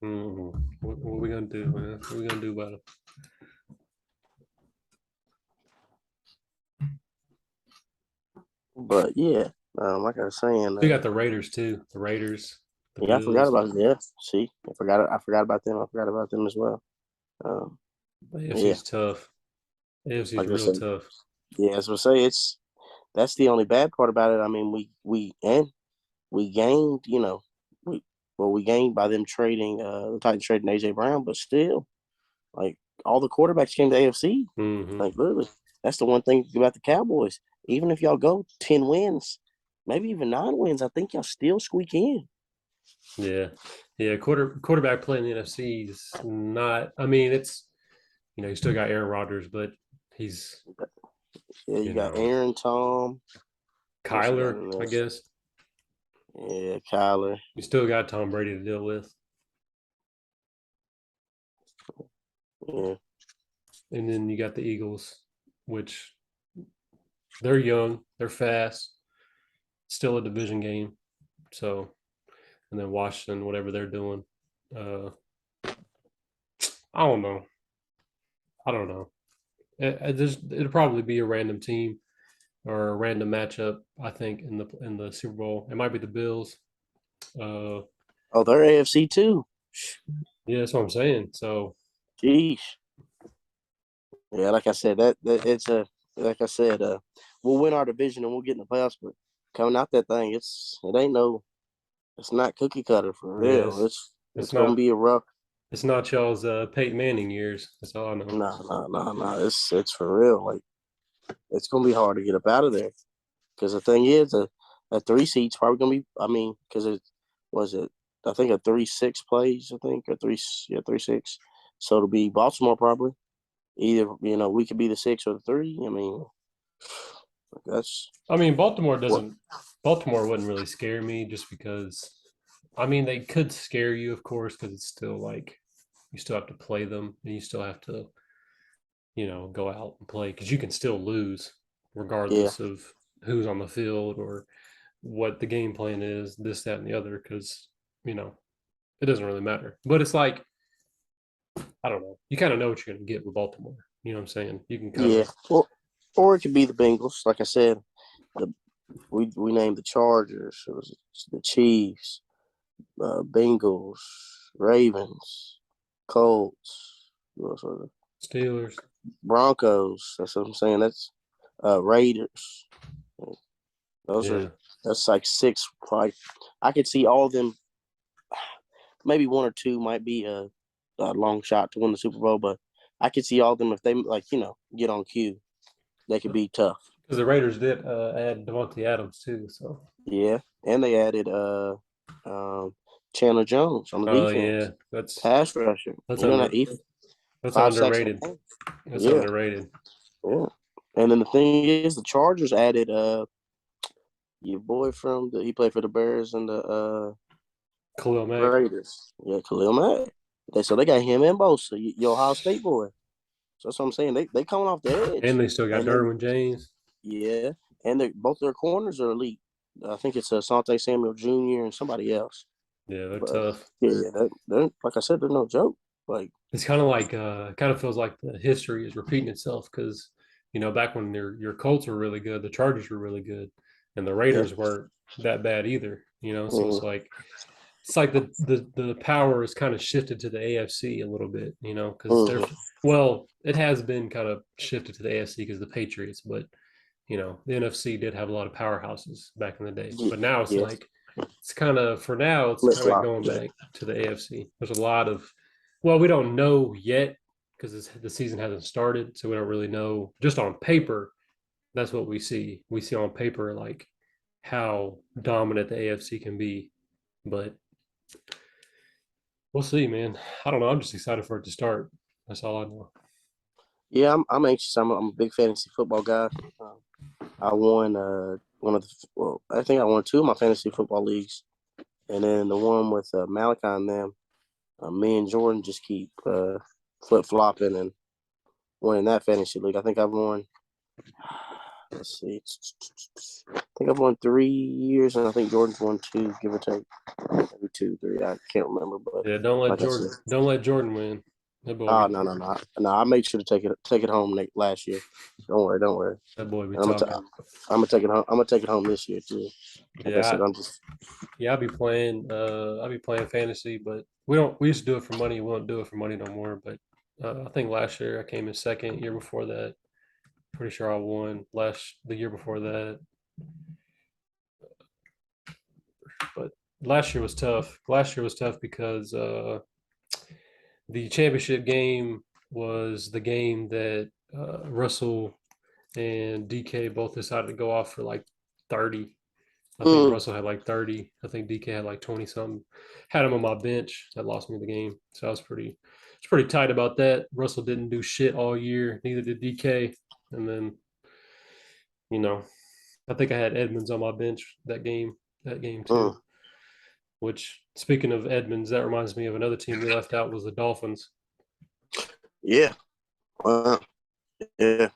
Mm-hmm. What are we gonna do, man? What are we gonna do about it? But yeah, like I was saying, We got the Raiders too. The Raiders, the yeah, I forgot Bills. about it. Yeah, see, I forgot about them. I forgot about them as well. Um, The yeah, AFC's tough. AFC's like I real said, tough. yeah, as I say, that's the only bad part about it. I mean, we gained, we we gained by them trading the Titans trading AJ Brown, but still, like all the quarterbacks came to AFC. Mm-hmm. Like literally, that's the one thing about the Cowboys. Even if y'all go 10 wins, maybe even 9 wins, I think y'all still squeak in. Yeah, yeah. Quarterback play in the NFC is not. I mean, it's you still got Aaron Rodgers, but he's Yeah, you you got know Aaron, Tom. Who else you got Kyler, in I this? guess. Yeah, Kyler. You still got Tom Brady to deal with, Yeah, and then you got the Eagles, which they're young, they're fast, still a division game. So, and then Washington, whatever they're doing, uh, I don't know. I don't know. It'll probably be a random team or a random matchup. I think in the Super Bowl, it might be the Bills. Uh, oh, they're AFC too. yeah, that's what I'm saying. So Jeez. Yeah, like I said, that it's a like I said, we'll win our division and we'll get in the playoffs, but coming out that thing, it's not cookie cutter for real. yes, It's it's gonna not be a rough. it's not y'all's Peyton Manning years. That's all I know. No, no, no, no. It's for real. Like it's gonna be hard to get up out of there because the thing is, a 3 seed's probably gonna be. I mean, because it was it. I think a 3-6 plays. I think a 3-6. So it'll be Baltimore probably. Either we could be the 6 or the 3. I mean, that's I mean, what. Baltimore wouldn't really scare me just because. I mean, they could scare you, of course, because it's still like you still have to play them and you still have to go out and play because you can still lose Yeah, regardless of who's on the field or what the game plan is, this, that, and the other, because you know it doesn't really matter. But it's like I don't know, you kind of know what you're going to get with Baltimore. You know what I'm saying? You can kind yeah. of Well, or it could be the Bengals. Like I said, the we named the Chargers, it was the Chiefs, Bengals, Ravens, Colts, Steelers. Broncos. That's what I'm saying. That's Raiders. Those Yeah. are that's like six. Like I could see all of them. Maybe one or two might be a long shot to win the Super Bowl, but I could see all of them if they get on cue. They could be tough. Because the Raiders did add Devontae Adams too. So. Yeah, and they added um, Chandler Jones on the Oh defense, yeah, that's pass rusher. that's You know under that he that's 5 sacks in underrated. a game. That's Yeah, underrated. yeah. And then the thing is, the Chargers added your boy he played for the Bears and the Khalil Mack. Raiders. Yeah, Khalil Mack. They got him and Bosa, your Ohio State boy. So that's what I'm saying. They coming off the And edge, they still got and then Derwin James. yeah, and both their corners are elite. I think it's Asante Samuel Jr. and somebody else. Yeah, they're But tough. yeah, they're like I said, they're no joke. Like It's kind of like kind of feels like the history is repeating itself because back when your Colts were really good, the Chargers were really good, and the yeah, Raiders weren't that bad either. So mm, it's like the power is kind of shifted to the AFC a little bit. Because they're mm, well, it has been kind of shifted to the AFC because the Patriots, but the NFC did have a lot of powerhouses back in the day, yeah, but now it's yeah. like it's kind of for now it's Flip kind of flop. going Yeah. back to the AFC. There's a lot of well, we don't know yet because the season hasn't started, so we don't really know. Just on paper, that's what we see. We see on paper like how dominant the AFC can be, but we'll see, man. I don't know. I'm just excited for it to start. That's all I know. Yeah, I'm anxious. I'm a big fantasy football guy. I won one of the I think I won two of my fantasy football leagues, and then the one with Malachi and them. Me and Jordan just keep flip flopping and winning that fantasy league. I think I've won. Let's see. I think I've won 3 years, and I think Jordan's won two, give or take, maybe 2, 3. I can't remember, but Yeah, don't let like I said, Jordan win. That oh boy, no! I made sure to take it home last year. Don't worry. that boy be And talking. I'm gonna take it home. I'm gonna take it home this year too. Like I Yeah, said, I'm just yeah, I'll be playing fantasy, but we used to do it for money. We won't do it for money no more. But I think last year I came in second. Year before that, pretty sure I won. The year before that, but last year was tough. Last year was tough because the championship game was the game that Russell and DK both decided to go off for like 30. I think mm, Russell had like 30. I think DK had like 20 something. Had him on my bench. That lost me the game. So I was pretty tight about that. Russell didn't do shit all year. Neither did DK. And then, you know, I think I had Edmonds on my bench that game too. mm. Which speaking of Edmonds, that reminds me of another team we left out was the Dolphins. Yeah, yeah,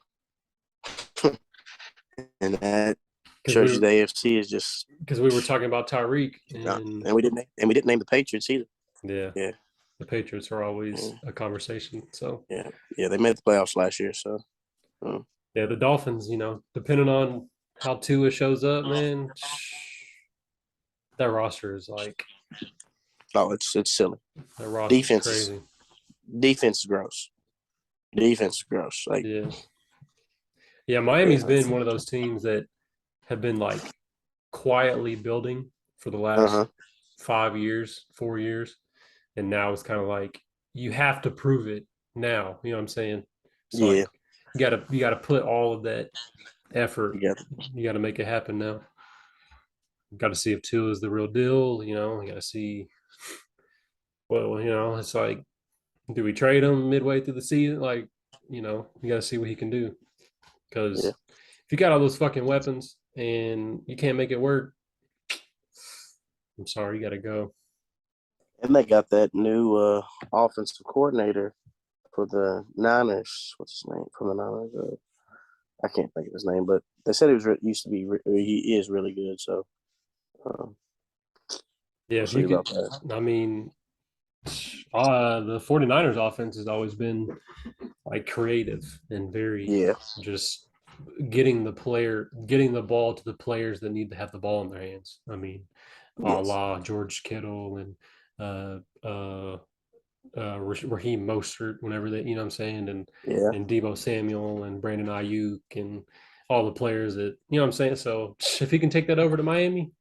and that Because we shows you were the AFC is just because we were talking about Tyreek and and we didn't name the Patriots either. yeah, Yeah, the Patriots are always yeah, a conversation. So yeah. They made the playoffs last year, so yeah, the Dolphins, depending on how Tua shows up, man, that roster is like oh, it's silly. that roster is Defense is crazy. defense is gross. Defense is gross. Like Yeah. Yeah, yeah, Miami's been one of those teams that have been like quietly building for the last uh-huh. 5 years, 4 years. And now it's kind of like you have to prove it now. You know what I'm saying? So Yeah, like you gotta put all of that effort. yeah, You gotta make it happen now. Got to see if Tua is the real deal. You got to see. Well, it's like, do we trade him midway through the season? Like, you got to see what he can do. yeah. Because if you got all those fucking weapons and you can't make it work, I'm sorry, you got to go. And they got that new offensive coordinator for the Niners. What's his name from the Niners? I can't think of his name, but they said used to be he is really good. So um, Yeah, we'll if see you could, about that. I mean, the 49ers offense has always been like creative and very Yeah, just getting the ball to the players that need to have the ball in their hands. I mean, a Yes. la George Kittle and uh, uh, Raheem Mostert, whenever they, you know what I'm saying, Yeah. and Debo Samuel and Brandon Ayuk and all the players that, you know what I'm saying. So if he can take that over to Miami,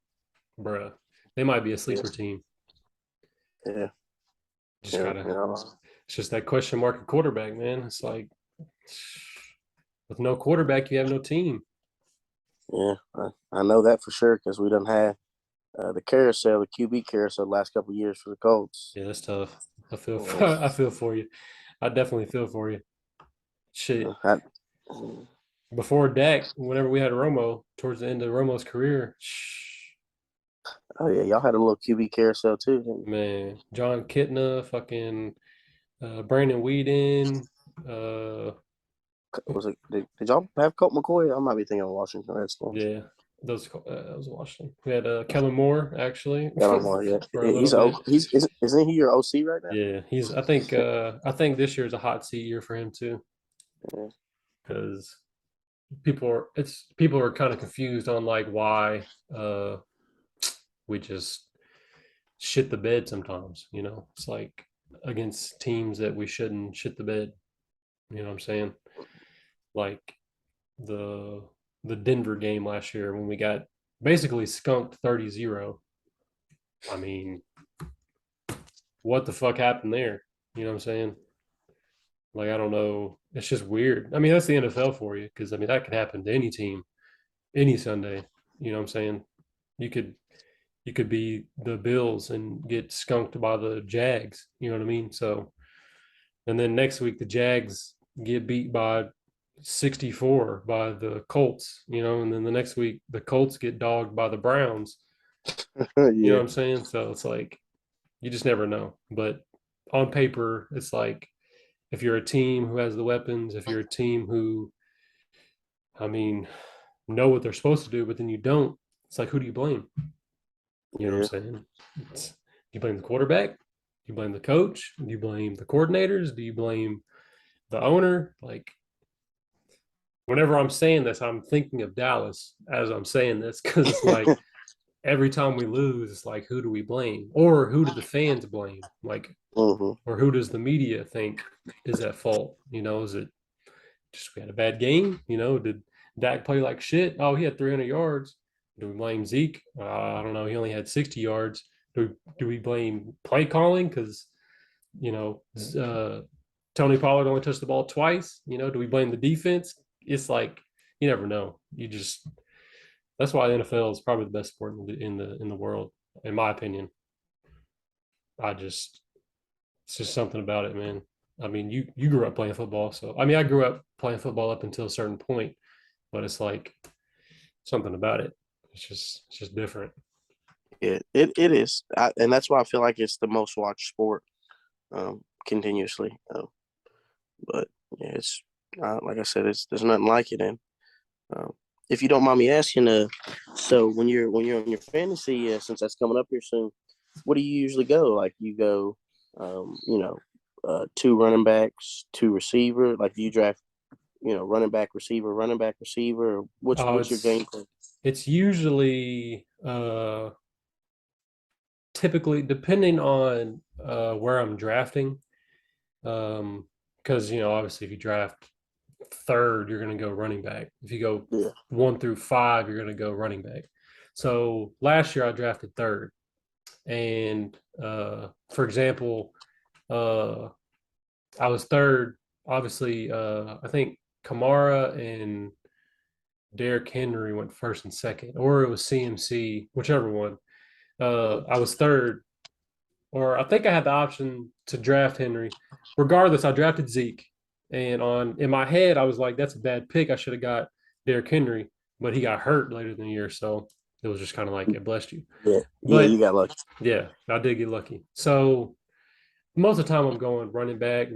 bruh, they might be a sleeper Yes. team. Yeah. Just Yeah. gotta, Yeah. it's just that question mark at quarterback, man. It's like with no quarterback, you have no team. Yeah. I know that for sure because we done had the carousel, the QB carousel, the last couple of years for the Colts. Yeah, that's tough. I feel, Yeah. I feel for you. I definitely feel for you. Shit. I, Before Dak, whenever we had Romo towards the end of Romo's career, oh yeah, y'all had a little QB carousel too. man, John Kitna, fucking Brandon Whedon, Was it? Did y'all have Colt McCoy? I might be thinking of Washington Redskins. yeah, those that was Washington. We had Kellen Moore actually Got him on. Yeah, for a little bit. He's isn't he your OC right now? Yeah, he's. I think this year's a hot seat year for him too, Yeah. because people are kind of confused on like why we just shit the bed sometimes. You know, it's like against teams that we shouldn't shit the bed. You know what I'm saying? Like the the Denver game last year when we got basically skunked 30-0. I mean, what the fuck happened there? You know what I'm saying? Like I don't know. It's just weird. I mean, that's the NFL for you because I mean that could happen to any team, any Sunday. You know what I'm saying? You could you could be the Bills and get skunked by the Jags. You know what I mean? So and then next week the Jags get beat by 64 by the Colts, you know, and then the next week the Colts get dogged by the Browns. You know Yeah. what I'm saying? So it's like you just never know. But on paper, it's like if you're a team who has the weapons, if you're a team who, I mean, know what they're supposed to do, but then you don't, it's like who do you blame? You know what I'm Yeah. saying? Do you blame the quarterback? Do you blame the coach? Do you blame the coordinators? Do you blame the owner? Like whenever I'm saying this, I'm thinking of Dallas as I'm saying this because it's like every time we lose, it's like who do we blame, or who do the fans blame? Like, Mm-hmm. or who does the media think is at fault? You know, is it just we had a bad game? You know, did Dak play like shit? Oh, he had 300 yards. Do we blame Zeke? I don't know. He only had 60 yards. Do we blame play calling because you know Tony Pollard only touched the ball twice? You know, do we blame the defense? It's like you never know. You just that's why the NFL is probably the best sport in the world, in my opinion. I just it's just something about it, man. I mean, you grew up playing football, so I mean, I grew up playing football up until a certain point, but it's like something about it. It's just different. It is, and that's why I feel like it's the most watched sport continuously. But yeah, it's like I said, it's there's nothing like it. And um, if you don't mind me asking, so when you're on your fantasy, since that's coming up here soon, what do you usually go? Like you go, you know, two running backs, two receiver. Like do you draft, running back, receiver? Oh, What's your game plan? it's usually typically depending on where I'm drafting. Because you know, obviously, if you draft third, you're going to go running back. If you go Yeah. 1 through 5, you're going to go running back. So last year I drafted third, and for example, uh, I was third. Obviously, I think Kamara and Derrick Henry went first and second, or it was CMC, whichever one. I was third, or I think I had the option to draft Henry. Regardless, I drafted Zeke, and on in my head, I was like, "That's a bad pick. I should have got Derrick Henry," but he got hurt later in the year, so it was just kind of like it blessed you. Yeah, yeah, you But got lucky. yeah, I did get lucky. So most of the time, I'm going running back,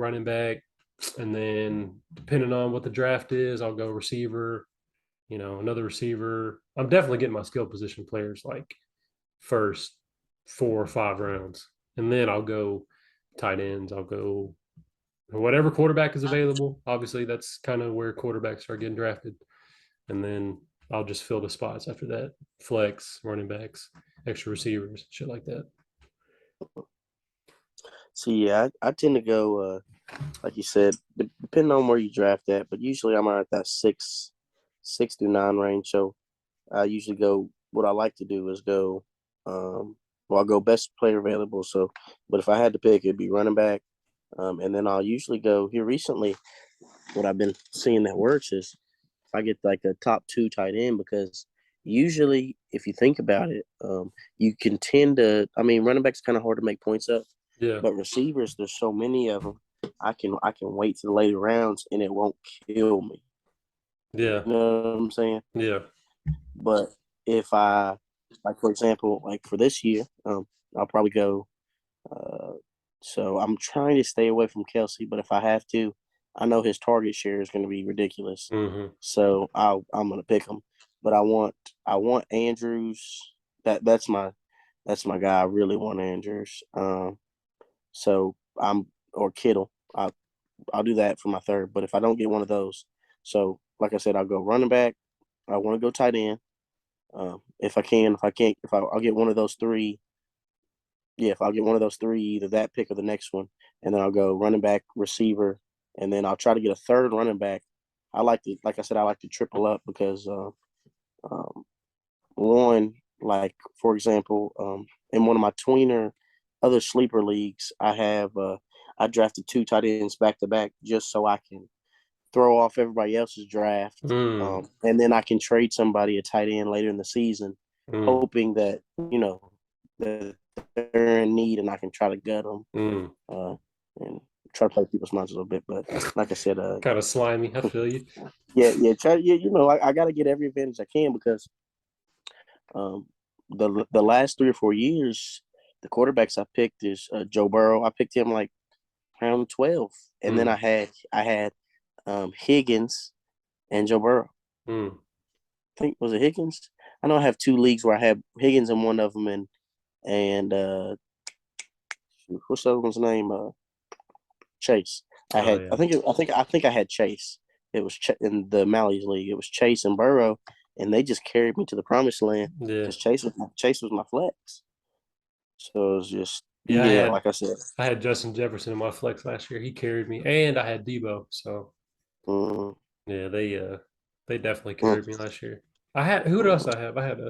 and then depending on what the draft is, I'll go receiver. You know, another receiver. I'm definitely getting my skill position players like first 4 or 5 rounds. And then I'll go tight ends. I'll go whatever quarterback is available. Obviously, that's kind of where quarterbacks are getting drafted. and then I'll just fill the spots after that. Flex, running backs, extra receivers, shit like that. See, yeah, I tend to go, like you said, depending on where you draft at, but usually I'm at that six through nine range. So I usually go. What I like to do is go. Well, I'll go best player available. So, but if I had to pick, it'd be running back, and then I'll usually go here recently. What I've been seeing that works is if I get like a top two tight end because usually if you think about it, you can tend to. I mean, running back's kind of hard to make points up, Yeah, but receivers, there's so many of them. I can wait to the later rounds and it won't kill me. yeah, You know what I'm saying? yeah. But if I like, for example, like for this year, I'll probably go. Uh, so I'm trying to stay away from Kelsey, but if I have to, I know his target share is going to be ridiculous. Mm-hmm. So I'm going to pick him. But I want Andrews. That's my guy. I really want Andrews. So I'm or Kittle. I'll do that for my third. But if I don't get one of those, so like I said, I'll go running back. I want to go tight end. If I can, if I can't, I'll get one of those three. Yeah, if I'll get one of those three, either that pick or the next one, and then I'll go running back, receiver, and then I'll try to get a third running back. Like I said, I like to triple up because um, one, like for example, in one of my tweener other sleeper leagues, I drafted two tight ends back to back just so I can throw off everybody else's draft, Mm, and then I can trade somebody a tight end later in the season, mm, hoping that that they're in need and I can try to gut them mm. and try to play people's minds a little bit. But like I said, Kind of slimy. I feel you. yeah, try I got to get every advantage I can because um, the last 3 or 4 years, the quarterbacks I picked is Joe Burrow. I picked him like round 12, and then Mm, I had Higgins and Joe Burrow. mm. I think was it Higgins? I know I have two leagues where I have Higgins in one of them and what's the other one's name? Chase. I Oh had yeah, I think I had Chase. It was in the Mally's league. It was Chase and Burrow, and they just carried me to the promised land yeah, because Chase was my flex. So it was just yeah. I had like I said. I had Justin Jefferson in my flex last year. He carried me, and I had Debo. So Mm, yeah, they definitely mm, carried me last year. I had who else I have? I had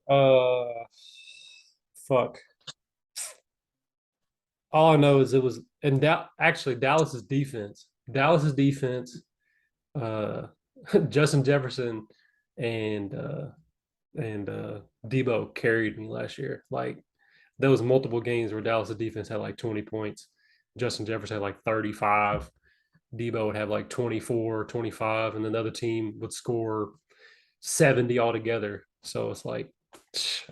uh fuck. All I know is it was and actually Dallas's defense. Dallas's defense, uh Justin Jefferson and uh and Debo carried me last year. Like there was multiple games where Dallas' defense had like 20 points. Justin Jefferson had like 35. Debo would have like 24, 25, and then the other team would score 70 altogether. So it's like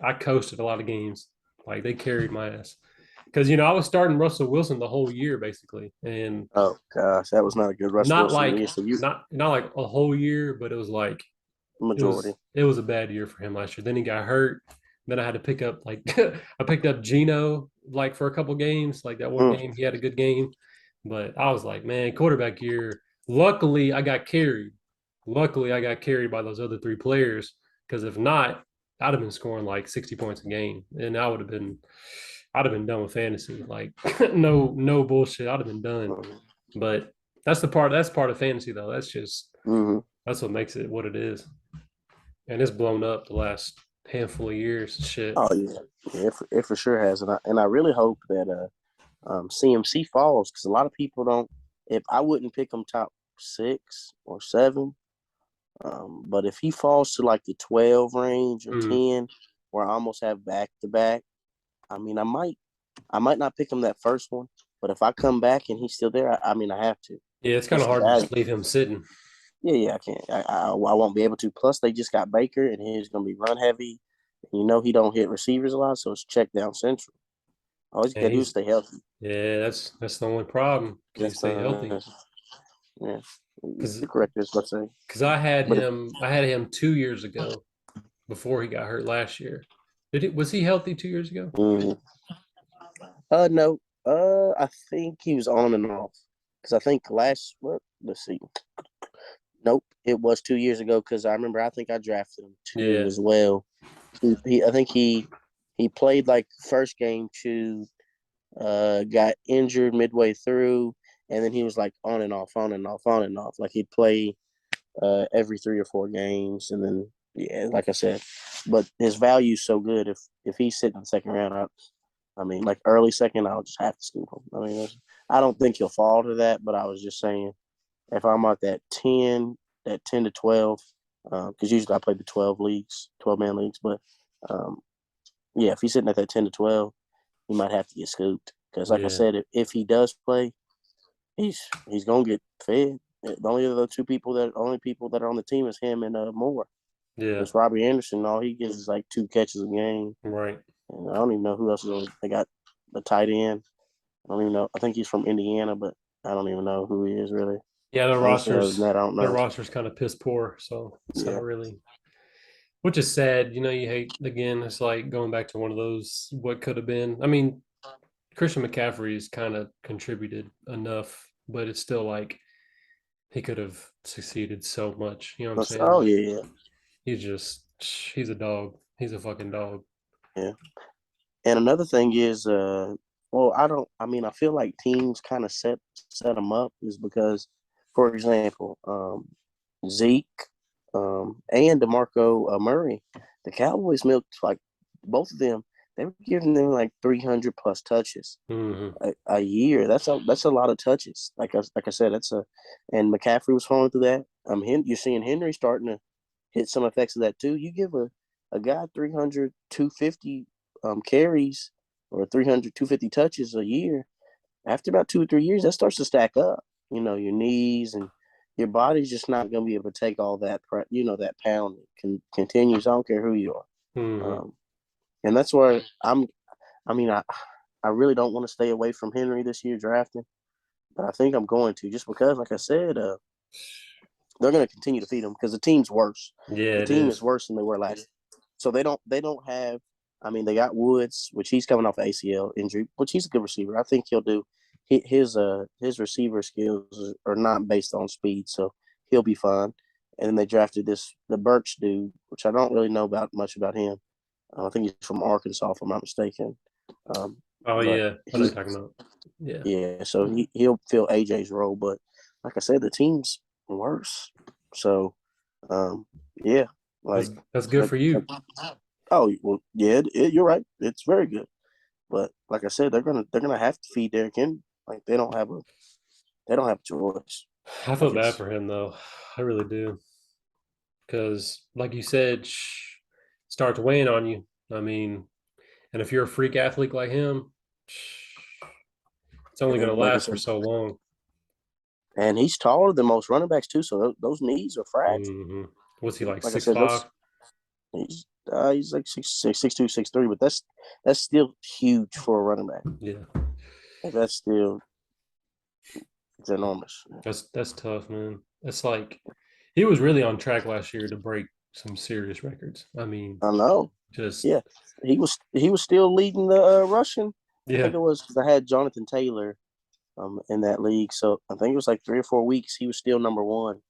I coasted a lot of games. Like they carried my ass. Because I was starting Russell Wilson the whole year basically. And oh gosh, that was not a good Russell not Wilson. like Yeah, so you not like a whole year, but it was like it majority. was it was a bad year for him last year. Then he got hurt. Then I had to pick up like I picked up Gino like for a couple games. Like that one Mm, game, he had a good game. But I was like, man, quarterback year. Luckily, I got carried. Luckily, I got carried by those other three players. Because if not, I'd have been scoring like 60 points a game. And I'd have been done with fantasy. Like no bullshit. I'd have been done. mm, But that's part of fantasy though. mm. That's what makes it what it is. And it's blown up the last handful of years. Shit. Oh yeah, yeah, it for sure has, and I really hope that CMC falls because a lot of people don't. If I wouldn't pick him top 6 or 7, but if he falls to like the 12 range or Mm. 10, where I almost have back to back, I mean, I might not pick him that first one, but if I come back and he's still there, I mean, I have to. Yeah, it's kind Just of the hard to value. just leave him sitting. Yeah, I can't. I won't be able to. Plus, they just got Baker, and he's going to be run heavy. He don't hit receivers a lot, so it's check down central. All he's got And to do is he's stay healthy. yeah, that's the only problem. Can he That's stay healthy? yeah. Because You're correct. That's what I'm saying. because But I had him 2 years ago before he got hurt last year. Was he healthy 2 years ago? mm, no, I think he was on and off because I think last what let's see. Nope, it was 2 years ago because I remember I think I drafted him too Yeah. as well. I think he played like first game two, got injured midway through, and then he was like on and off, on and off, on and off. Like he'd play every 3 or 4 games, and then yeah, like I said, but his value's so good. If he's sitting in the second round, I mean, like early second, I'll just have to scoop him. I mean, I don't think he'll fall to that, but I was just saying if I'm at that 10 to 12, because usually I play the 12 leagues, 12-man leagues, but um, yeah, if he's sitting at that 10 to 12, he might have to get scooped because, like I Yeah. said, if he does play, he's gonna get fed. The only people that are on the team is him and Moore. Yeah. It's Robbie Anderson. All he gets is like 2 catches a game, Right. and I don't even know who else is on. They got the tight end. I don't even know. I think he's from Indiana, but I don't even know who he is really. Yeah, their Honestly, other than rosters that, I don't their know. rosters kind of piss poor, so it's not Yeah, really, which is sad. You hate again. It's like going back to one of those what could have been. I mean, Christian McCaffrey's kind of contributed enough, but it's still like he could have succeeded so much. You know what I'm saying? oh yeah, He's a dog. He's a fucking dog. yeah. And another thing is, well, I don't. I mean, I feel like teams kind of set them up is because, for example, Zeke, and DeMarco Murray, the Cowboys milked like both of them. They were giving them like 300 plus touches Hmm. a year. That's a lot of touches. Like I said, and McCaffrey was falling through that. You're seeing Henry starting to hit some effects of that too. You give a guy 300, 250 carries or 300, 250 touches a year. After about 2 or 3 years, that starts to stack up. Your knees and your body's just not going to be able to take all that, that pound continues. I don't care who you are. Hmm. And that's where I mean, I really don't want to stay away from Henry this year drafting, but I think I'm going to just because, like I said, they're going to continue to feed him because the team's worse. Yeah, The it team is is. worse than they were last. So they don't have. I mean, they got Woods, which he's coming off ACL injury, which he's a good receiver. I think he'll do. His receiver skills are not based on speed, so he'll be fine. And then they drafted the Birch dude, which I don't really know about much about him. I think he's from Arkansas, if I'm not mistaken. Um, Oh but yeah, I know he, you're talking about. Yeah, yeah, so he'll fill AJ's role. But like I said, the team's worse. So, um, yeah, that's like, that's good like, for like you. oh well, yeah, you're right. It's very good. But like I said, they're gonna have to feed Derrick Henry. Like they don't have a choice. I Like feel bad it's for him though. I really do because, like you said, starts weighing on you. I mean, and if you're a freak athlete like him, it's only going to like I last for said, so long. and he's taller than most running backs too. So those knees are fragile. Hmm. What's he like, Like I six said, five? he's like 6'2", 6'3", but that's still huge for a running back. Yeah, Like that's still it's enormous. that's tough, man. That's like he was really on track last year to break some serious records. I mean, I know. just Yeah, he was still leading the rushing. I think yeah, it was because I had Jonathan Taylor in that league, so I think it was like 3 or 4 weeks he was still number one.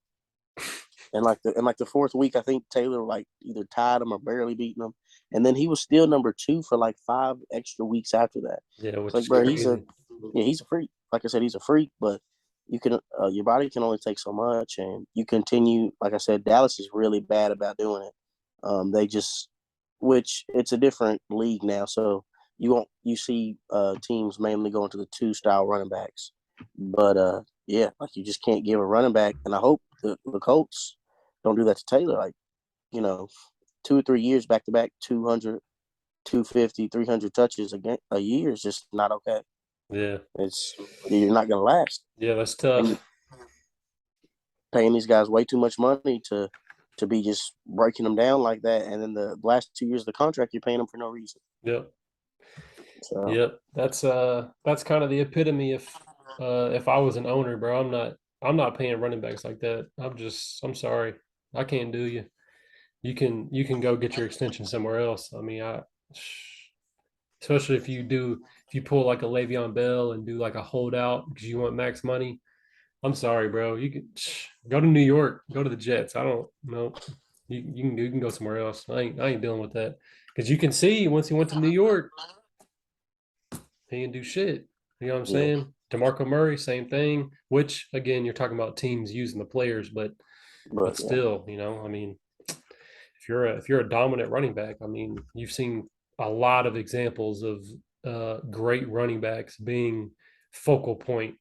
And like the fourth week, I think Taylor like either tied him or barely beating him, and then he was still number two for like 5 extra weeks after that. yeah, It's which like, is bro, crazy. he's a freak. Like I said, he's a freak, but your body can only take so much, and you continue. Like I said, Dallas is really bad about doing it. They just, which it's a different league now, so you see teams mainly going to the two style running backs, but yeah, like you just can't give a running back, and I hope the Colts don't do that to Taylor. Like, you know, 2 or 3 years back to back, 200, 250, 300 touches a year is just not okay. Yeah, It's You're not going to last, yeah, that's and you're tough. paying these guys way too much money to be just breaking them down like that. And then the last 2 years of the contract, you're paying them for no reason. Yep. So Yep, that's kind of the epitome. If I was an owner, bro, I'm not paying running backs like that. I'm sorry, I can't do you. You can go get your extension somewhere else. I mean, especially if you pull like a Le'Veon Bell and do like a holdout because you want max money. I'm sorry, bro. You can go to New York, go to the Jets. I don't know. You can go somewhere else. I ain't dealing with that because you can see once he went to New York, he didn't do shit. You know what I'm Yeah, saying? DeMarco Murray, same thing. Which again, you're talking about teams using the players, but but yeah, still, I mean, if you're a dominant running back, I mean, you've seen a lot of examples of great running backs being focal point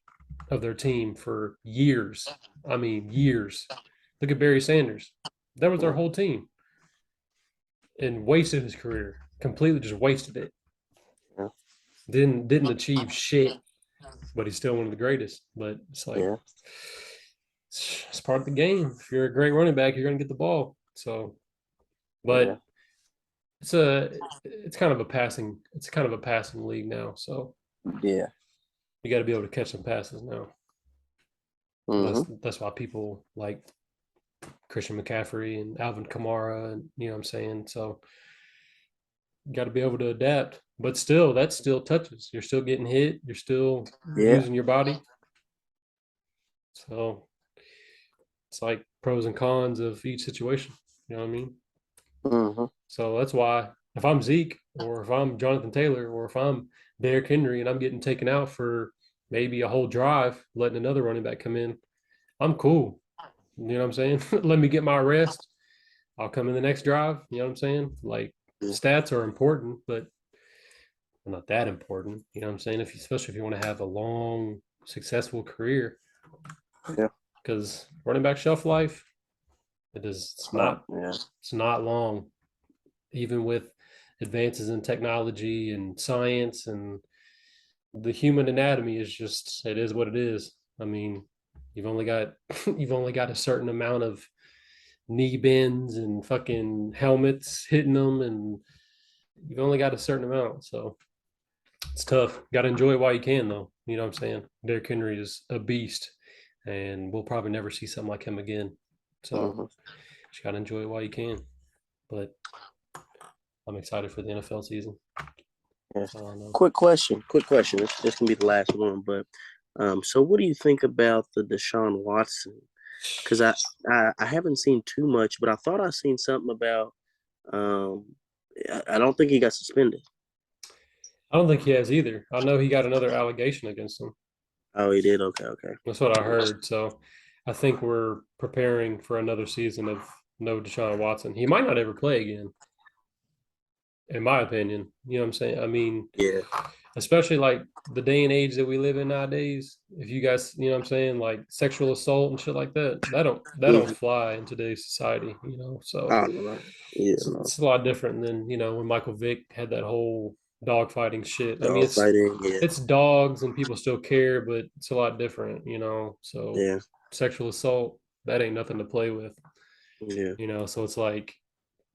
of their team for years. I mean, years. Look at Barry Sanders. That was their yeah, whole team and wasted his career. Completely just wasted it. yeah, Didn't achieve shit, but he's still one of the greatest. But it's like yeah, it's part of the game. If you're a great running back, you're gonna get the ball. So, yeah, but it's kind of a passing league now. So yeah. you got to be able to catch some passes now. That's Mm-hmm. that's why people like Christian McCaffrey and Alvin Kamara, and you know what I'm saying. So you got to be able to adapt. But still, that's still touches. You're still getting hit. You're still Yeah. using your body. So it's like pros and cons of each situation. You know what I mean? Mm-hmm. So that's why if I'm Zeke or if I'm Jonathan Taylor or if I'm Derrick Henry and I'm getting taken out for maybe a whole drive, letting another running back come in, I'm cool. You know what I'm saying? Let me get my rest. I'll come in the next drive. You know what I'm saying? Like Yeah. stats are important, but not that important. You know what I'm saying? Especially if you want to have a long, successful career, Yeah. because running back shelf life, it is it's not Yeah. it's not long, even with advances in technology and science and the human anatomy is just it is what it is. I mean, you've only got you've only got a certain amount of knee bends and fucking helmets hitting them, and you've only got a certain amount. So it's tough. Got to enjoy it while you can, though. You know what I'm saying? Derrick Henry is a beast, and we'll probably never see something like him again. So Mm-hmm. just got to enjoy it while you can. But I'm excited for the NFL season. Yeah. That's all I know. Quick question. Quick question. This can be the last one, but so what do you think about the Deshaun Watson? Because I haven't seen too much, but I thought I seen something about um I don't think he got suspended. I don't think he has either. I know he got another allegation against him. Oh, he did. Okay, okay. That's what I heard. So I think we're preparing for another season of no Deshaun Watson. He might not ever play again, in my opinion. You know what I'm saying? I mean, Yeah, especially like the day and age that we live in nowadays. If you guys, you know what I'm saying, like sexual assault and shit like that, that don't mm-hmm. fly in today's society, So Oh no, yeah, it's, no it's a lot different than, when Michael Vick had that whole dog fighting shit. I mean, dog fighting. Yeah, it's dogs and people still care, but it's a lot different. So yeah, sexual assault, that ain't nothing to play with, yeah. So it's like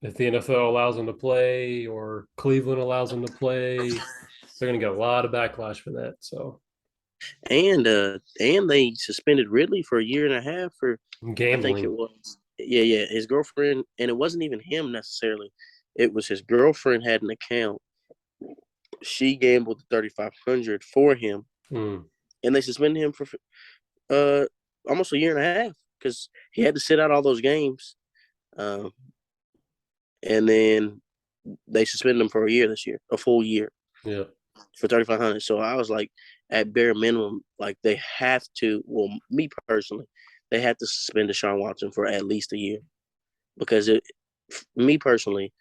if the NFL allows them to play or Cleveland allows them to play, they're going to get a lot of backlash for that. So And they suspended Ridley for a year and a half for I think it gambling. was yeah his girlfriend, and it wasn't even him necessarily. It was his girlfriend had an account. She gambled 3,500 for him, Mm, and they suspended him for uh almost a year and a half because he had to sit out all those games. Um, and then they suspended him for a year this year, a full year yeah. for 3,500. So I was like, at bare minimum, like they have to. Well, me personally, they have to suspend Deshaun Watson for at least a year because me personally,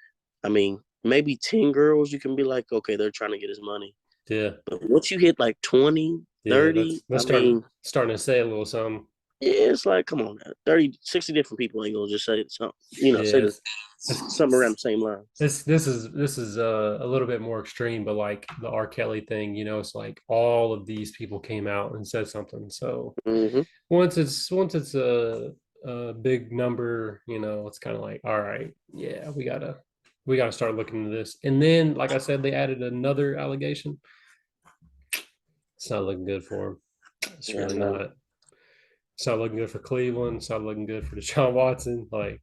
I mean, maybe 10 girls you can be like, okay, they're trying to get his money, Yeah. but once you hit like 20, Yeah. 30, That's I mean, starting to say a little something. yeah, it's like, come on, now. 30, 60 different people ain't gonna just say something, say Yeah. the something around the same lines. This is a little bit more extreme, but like the R. Kelly thing, it's like all of these people came out and said something. So Mm-hmm. once it's a big number, it's kind of like, all right, yeah, we gotta start looking into this. And then, like I said, they added another allegation. It's not looking good for him. It's Yeah, really no. not. It's not looking good for Cleveland. It's not looking good for Deshaun Watson. Like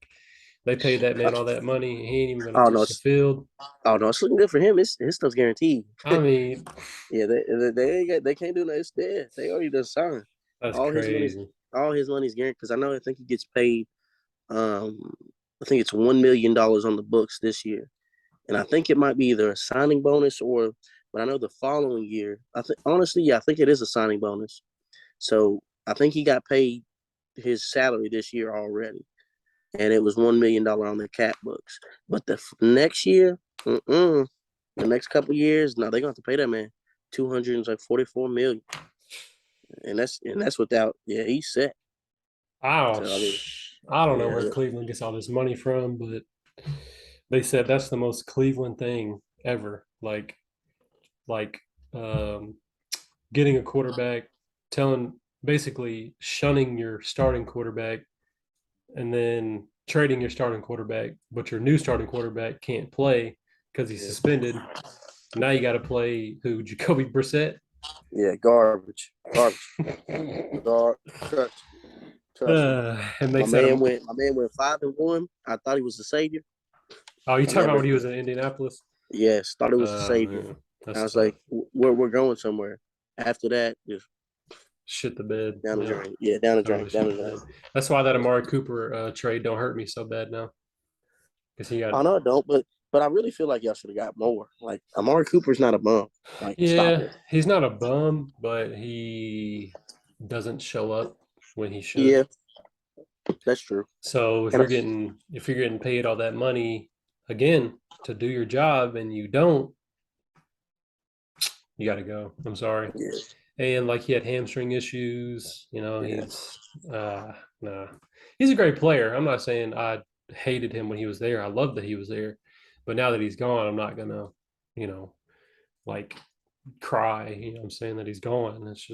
they paid that man all that money. He ain't even going Oh to no, touch the field. it's looking good for him. His stuff's guaranteed. I mean, Yeah, they can't do that. It's dead. They already done signed. that's All his money's crazy. all his money's guaranteed because I think he gets paid. Um, I think it's $1 million on the books this year, and I think it might be either a signing bonus or. But I know the following year, I think honestly, yeah, I think it is a signing bonus. So I think he got paid his salary this year already, and it was $1 million on the cap books. But the next year, the next couple years, no, they're gonna have to pay that man 244 million, and that's without. Yeah, he's set. Oh, So I mean, I don't know where yeah, Cleveland gets all this money from, but they said that's the most Cleveland thing ever. Like um, getting a quarterback, telling basically shunning your starting quarterback, and then trading your starting quarterback, but your new starting quarterback can't play because he's yeah, suspended. Now you got to play who? Jacoby Brissett. yeah, garbage. Trust me. And they said, My man went 5-1. I thought he was the savior. "Oh, you I talking about never, when he was in Indianapolis?" yes, thought it was the savior. Man, I that's was tough. like, we're going somewhere. After that, just Shit the bed. down the Yeah, drain. Yeah, down the drain. totally Down shit the the drain. bed. That's why that Amari Cooper trade don't hurt me so bad now because he got. Oh no, I don't. But I really feel like y'all should have got more. Like Amari Cooper's not a bum. Like stop Yeah, it. he's not a bum, but he doesn't show up when he should. Yeah, that's true. So And if you're getting paid all that money again to do your job and you don't, you got to go. I'm sorry. yeah, And like he had hamstring issues, yeah, uh nah. He's a great player. I'm not saying I hated him when he was there. I love that he was there. But now that he's gone, I'm not gonna, you know, like cry, I'm saying that he's gone. It's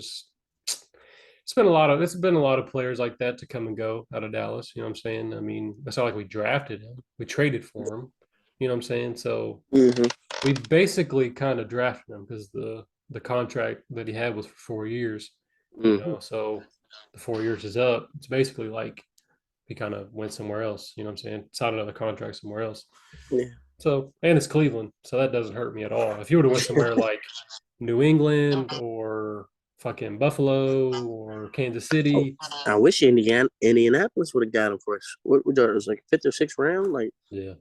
been a lot of players like that to come and go out of Dallas, what I'm saying? I mean, it's not like we drafted him. We traded for him. What I'm saying? So hmm we basically kind of drafted him because the contract that he had was for 4 years, hmm so the 4 years is up. It's basically like he kind of went somewhere else, what I'm saying? Signed another contract somewhere else. yeah. So, and it's Cleveland, so that doesn't hurt me at all. If you would have went somewhere like New England or fucking Buffalo or Kansas Oh, City, I wish Indianapolis would have got him for us. What it was like fifth or sixth round, like. yeah.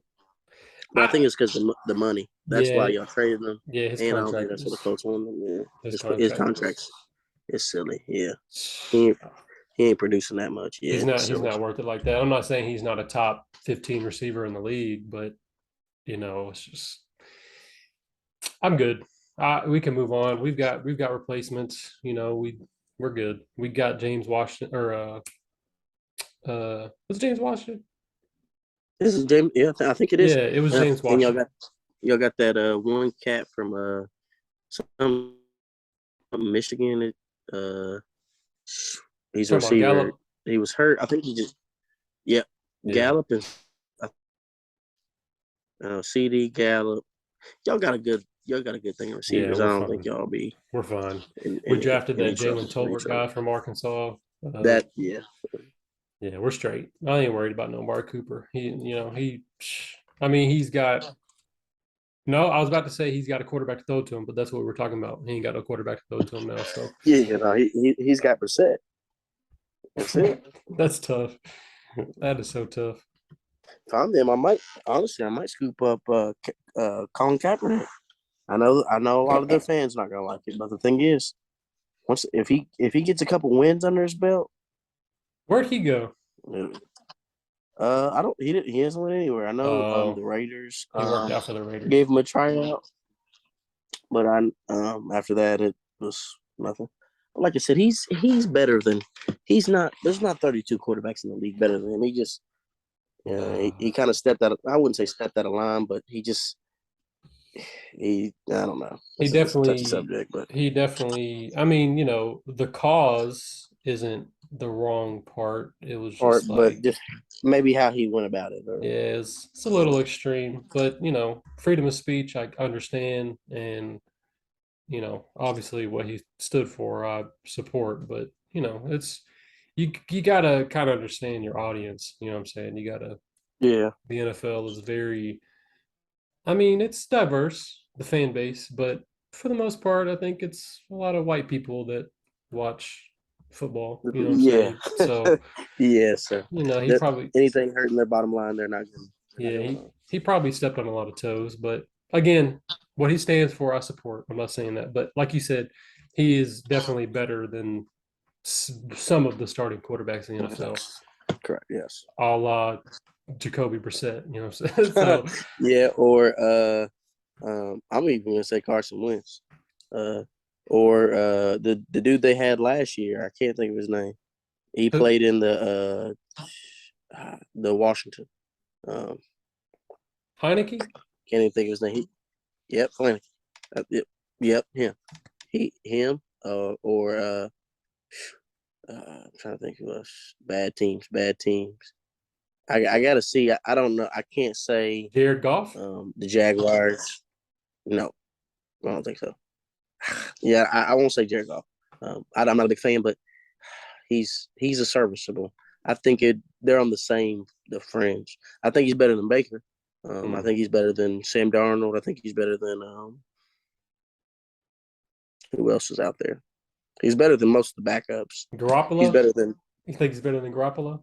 But I I think it's because the money. That's why yeah, y'all traded him, yeah, his and I don't think contract that's what the was coach wanted him. Yeah, his his contract contracts was is silly. Yeah, he ain't, he ain't producing that much. Yeah, it's he's silly. not worth it like that. I'm not saying he's not a top 15 receiver in the league, but it's just I'm good. We can move on. We've got replacements. We're good. We got James Washington or what's James Washington? This is James. Yeah, I think it is. Yeah, it was And, James and Washington. y'all got that one cat from some Michigan. Uh, he's a Talking about receiver. Gallup. He was hurt. I think he just yeah. Yeah, Gallup and CD Gallup. Y'all got a good thing of yeah, receivers. I we're don't think fine. y'all be We're fine. in We drafted any that trouble. Jalen Any Tolbert trouble. guy from Arkansas. That yeah. Yeah, we're straight. I ain't worried about no Amari Cooper. I mean, he's got. No, I was about to say he's got a quarterback to throw to him, but that's what we're talking about. He ain't got no quarterback to throw to him now. So Yeah, he's got Brissett. That's it. that's tough. That is so tough. If I'm them, I might scoop up Colin Kaepernick. I know a lot of their fans not gonna like it, but the thing is, once if he gets a couple wins under his belt, Where'd he go? I don't he hasn't went anywhere. I know the Raiders He worked out for the Raiders. gave him a tryout, but I after that it was nothing. Like I said, he's better than he's not. There's not 32 quarterbacks in the league better than him. He just he No, kind of stepped out. I wouldn't say stepped out of line, but he I don't know. he That's a touchy definitely, subject, but he definitely. I mean, the cause isn't the wrong part. It was or just but like just maybe how he went about it. Or, yeah, it's a little extreme, but freedom of speech, I understand, and obviously what he stood for, I support. But it's you gotta kind of understand your audience. You know what I'm saying? You gotta. yeah, The NFL is very. I mean, it's diverse, the fan base, but for the most part, I think it's a lot of white people that watch football. You know what I'm Yeah, saying? So, yeah. So he probably, anything hurting their bottom line, they're not yeah, going on. he probably stepped on a lot of toes. But again, what he stands for, I support. I'm not saying that, but like you said, he is definitely better than some of the starting quarterbacks in the NFL, Correct. Yes. a la Jacoby Brissett. You know what I'm saying? So, Yeah. Or I'm even gonna say Carson Wentz. Uh, or the dude they had last year. I can't think of his name. He played in the Washington. Um, Heineke. can't even think of his name. Yep, Flanagan. Yep, him. Him. Or I'm trying to think who else. Bad teams. Bad teams. I gotta see. I don't know. I can't say. Jared Goff. The Jaguars. No, I don't think so. Yeah, I won't say Jared Goff. I'm not a big fan, but he's a serviceable. I think they're on the fringe. I think he's better than Baker. I think he's better than Sam Darnold. I think he's better than who else is out there. He's better than most of the backups. He's Garoppolo. better than. You think he's better than Garoppolo?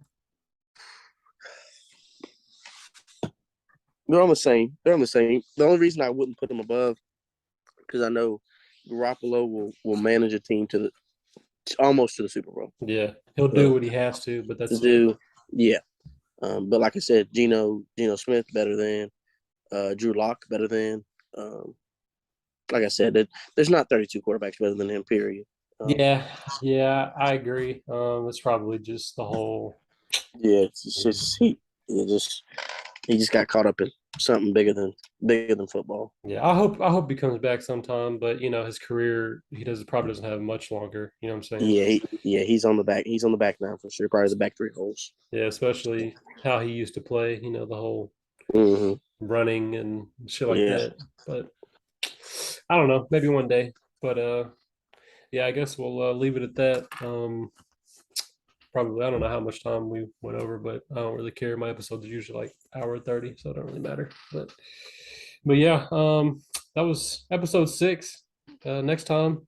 They're on the same. They're on the same. The only reason I wouldn't put them above because I know Garoppolo will manage a team almost to the Super Bowl. Yeah, he'll do So what he has to, but to that's it. do, yeah. But like I said, Geno Smith better than Drew Lock better than. Like I said, there's not 32 quarterbacks better than him. Period. Yeah, yeah, I agree. It's probably just the whole. Yeah, it's just he just got caught up in something bigger than football. Yeah, I hope he comes back sometime, but his career he probably doesn't have much longer. You know what I'm saying? Yeah, he's on the back. He's on the back now for sure. Probably the back three holes. Yeah, especially how he used to play. The whole Mm-hmm. running and shit like Yeah. that. But I don't know, maybe one day. But yeah, I guess we'll leave it at that. Probably I don't know how much time we went over, but I don't really care. My episodes are usually like hour 30, so it don't really matter. But yeah, that was episode 6. Next time,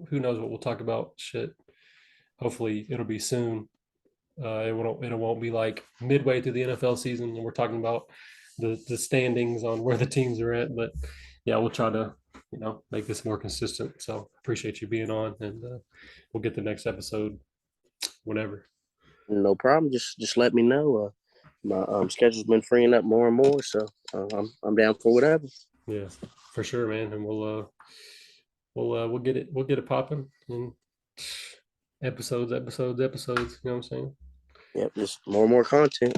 who knows what we'll talk about? Shit. Hopefully it'll be soon. It won't be like midway through the NFL season and we're talking about the standings on where the teams are at. But yeah, we'll try to make this more consistent. So appreciate you being on, and we'll get the next episode whenever. No problem. Just let me know. My schedule's been freeing up more and more, so I'm down for whatever. Yeah, for sure, man. And we'll get it popping and episodes. You know what I'm saying? Yep, just more and more content.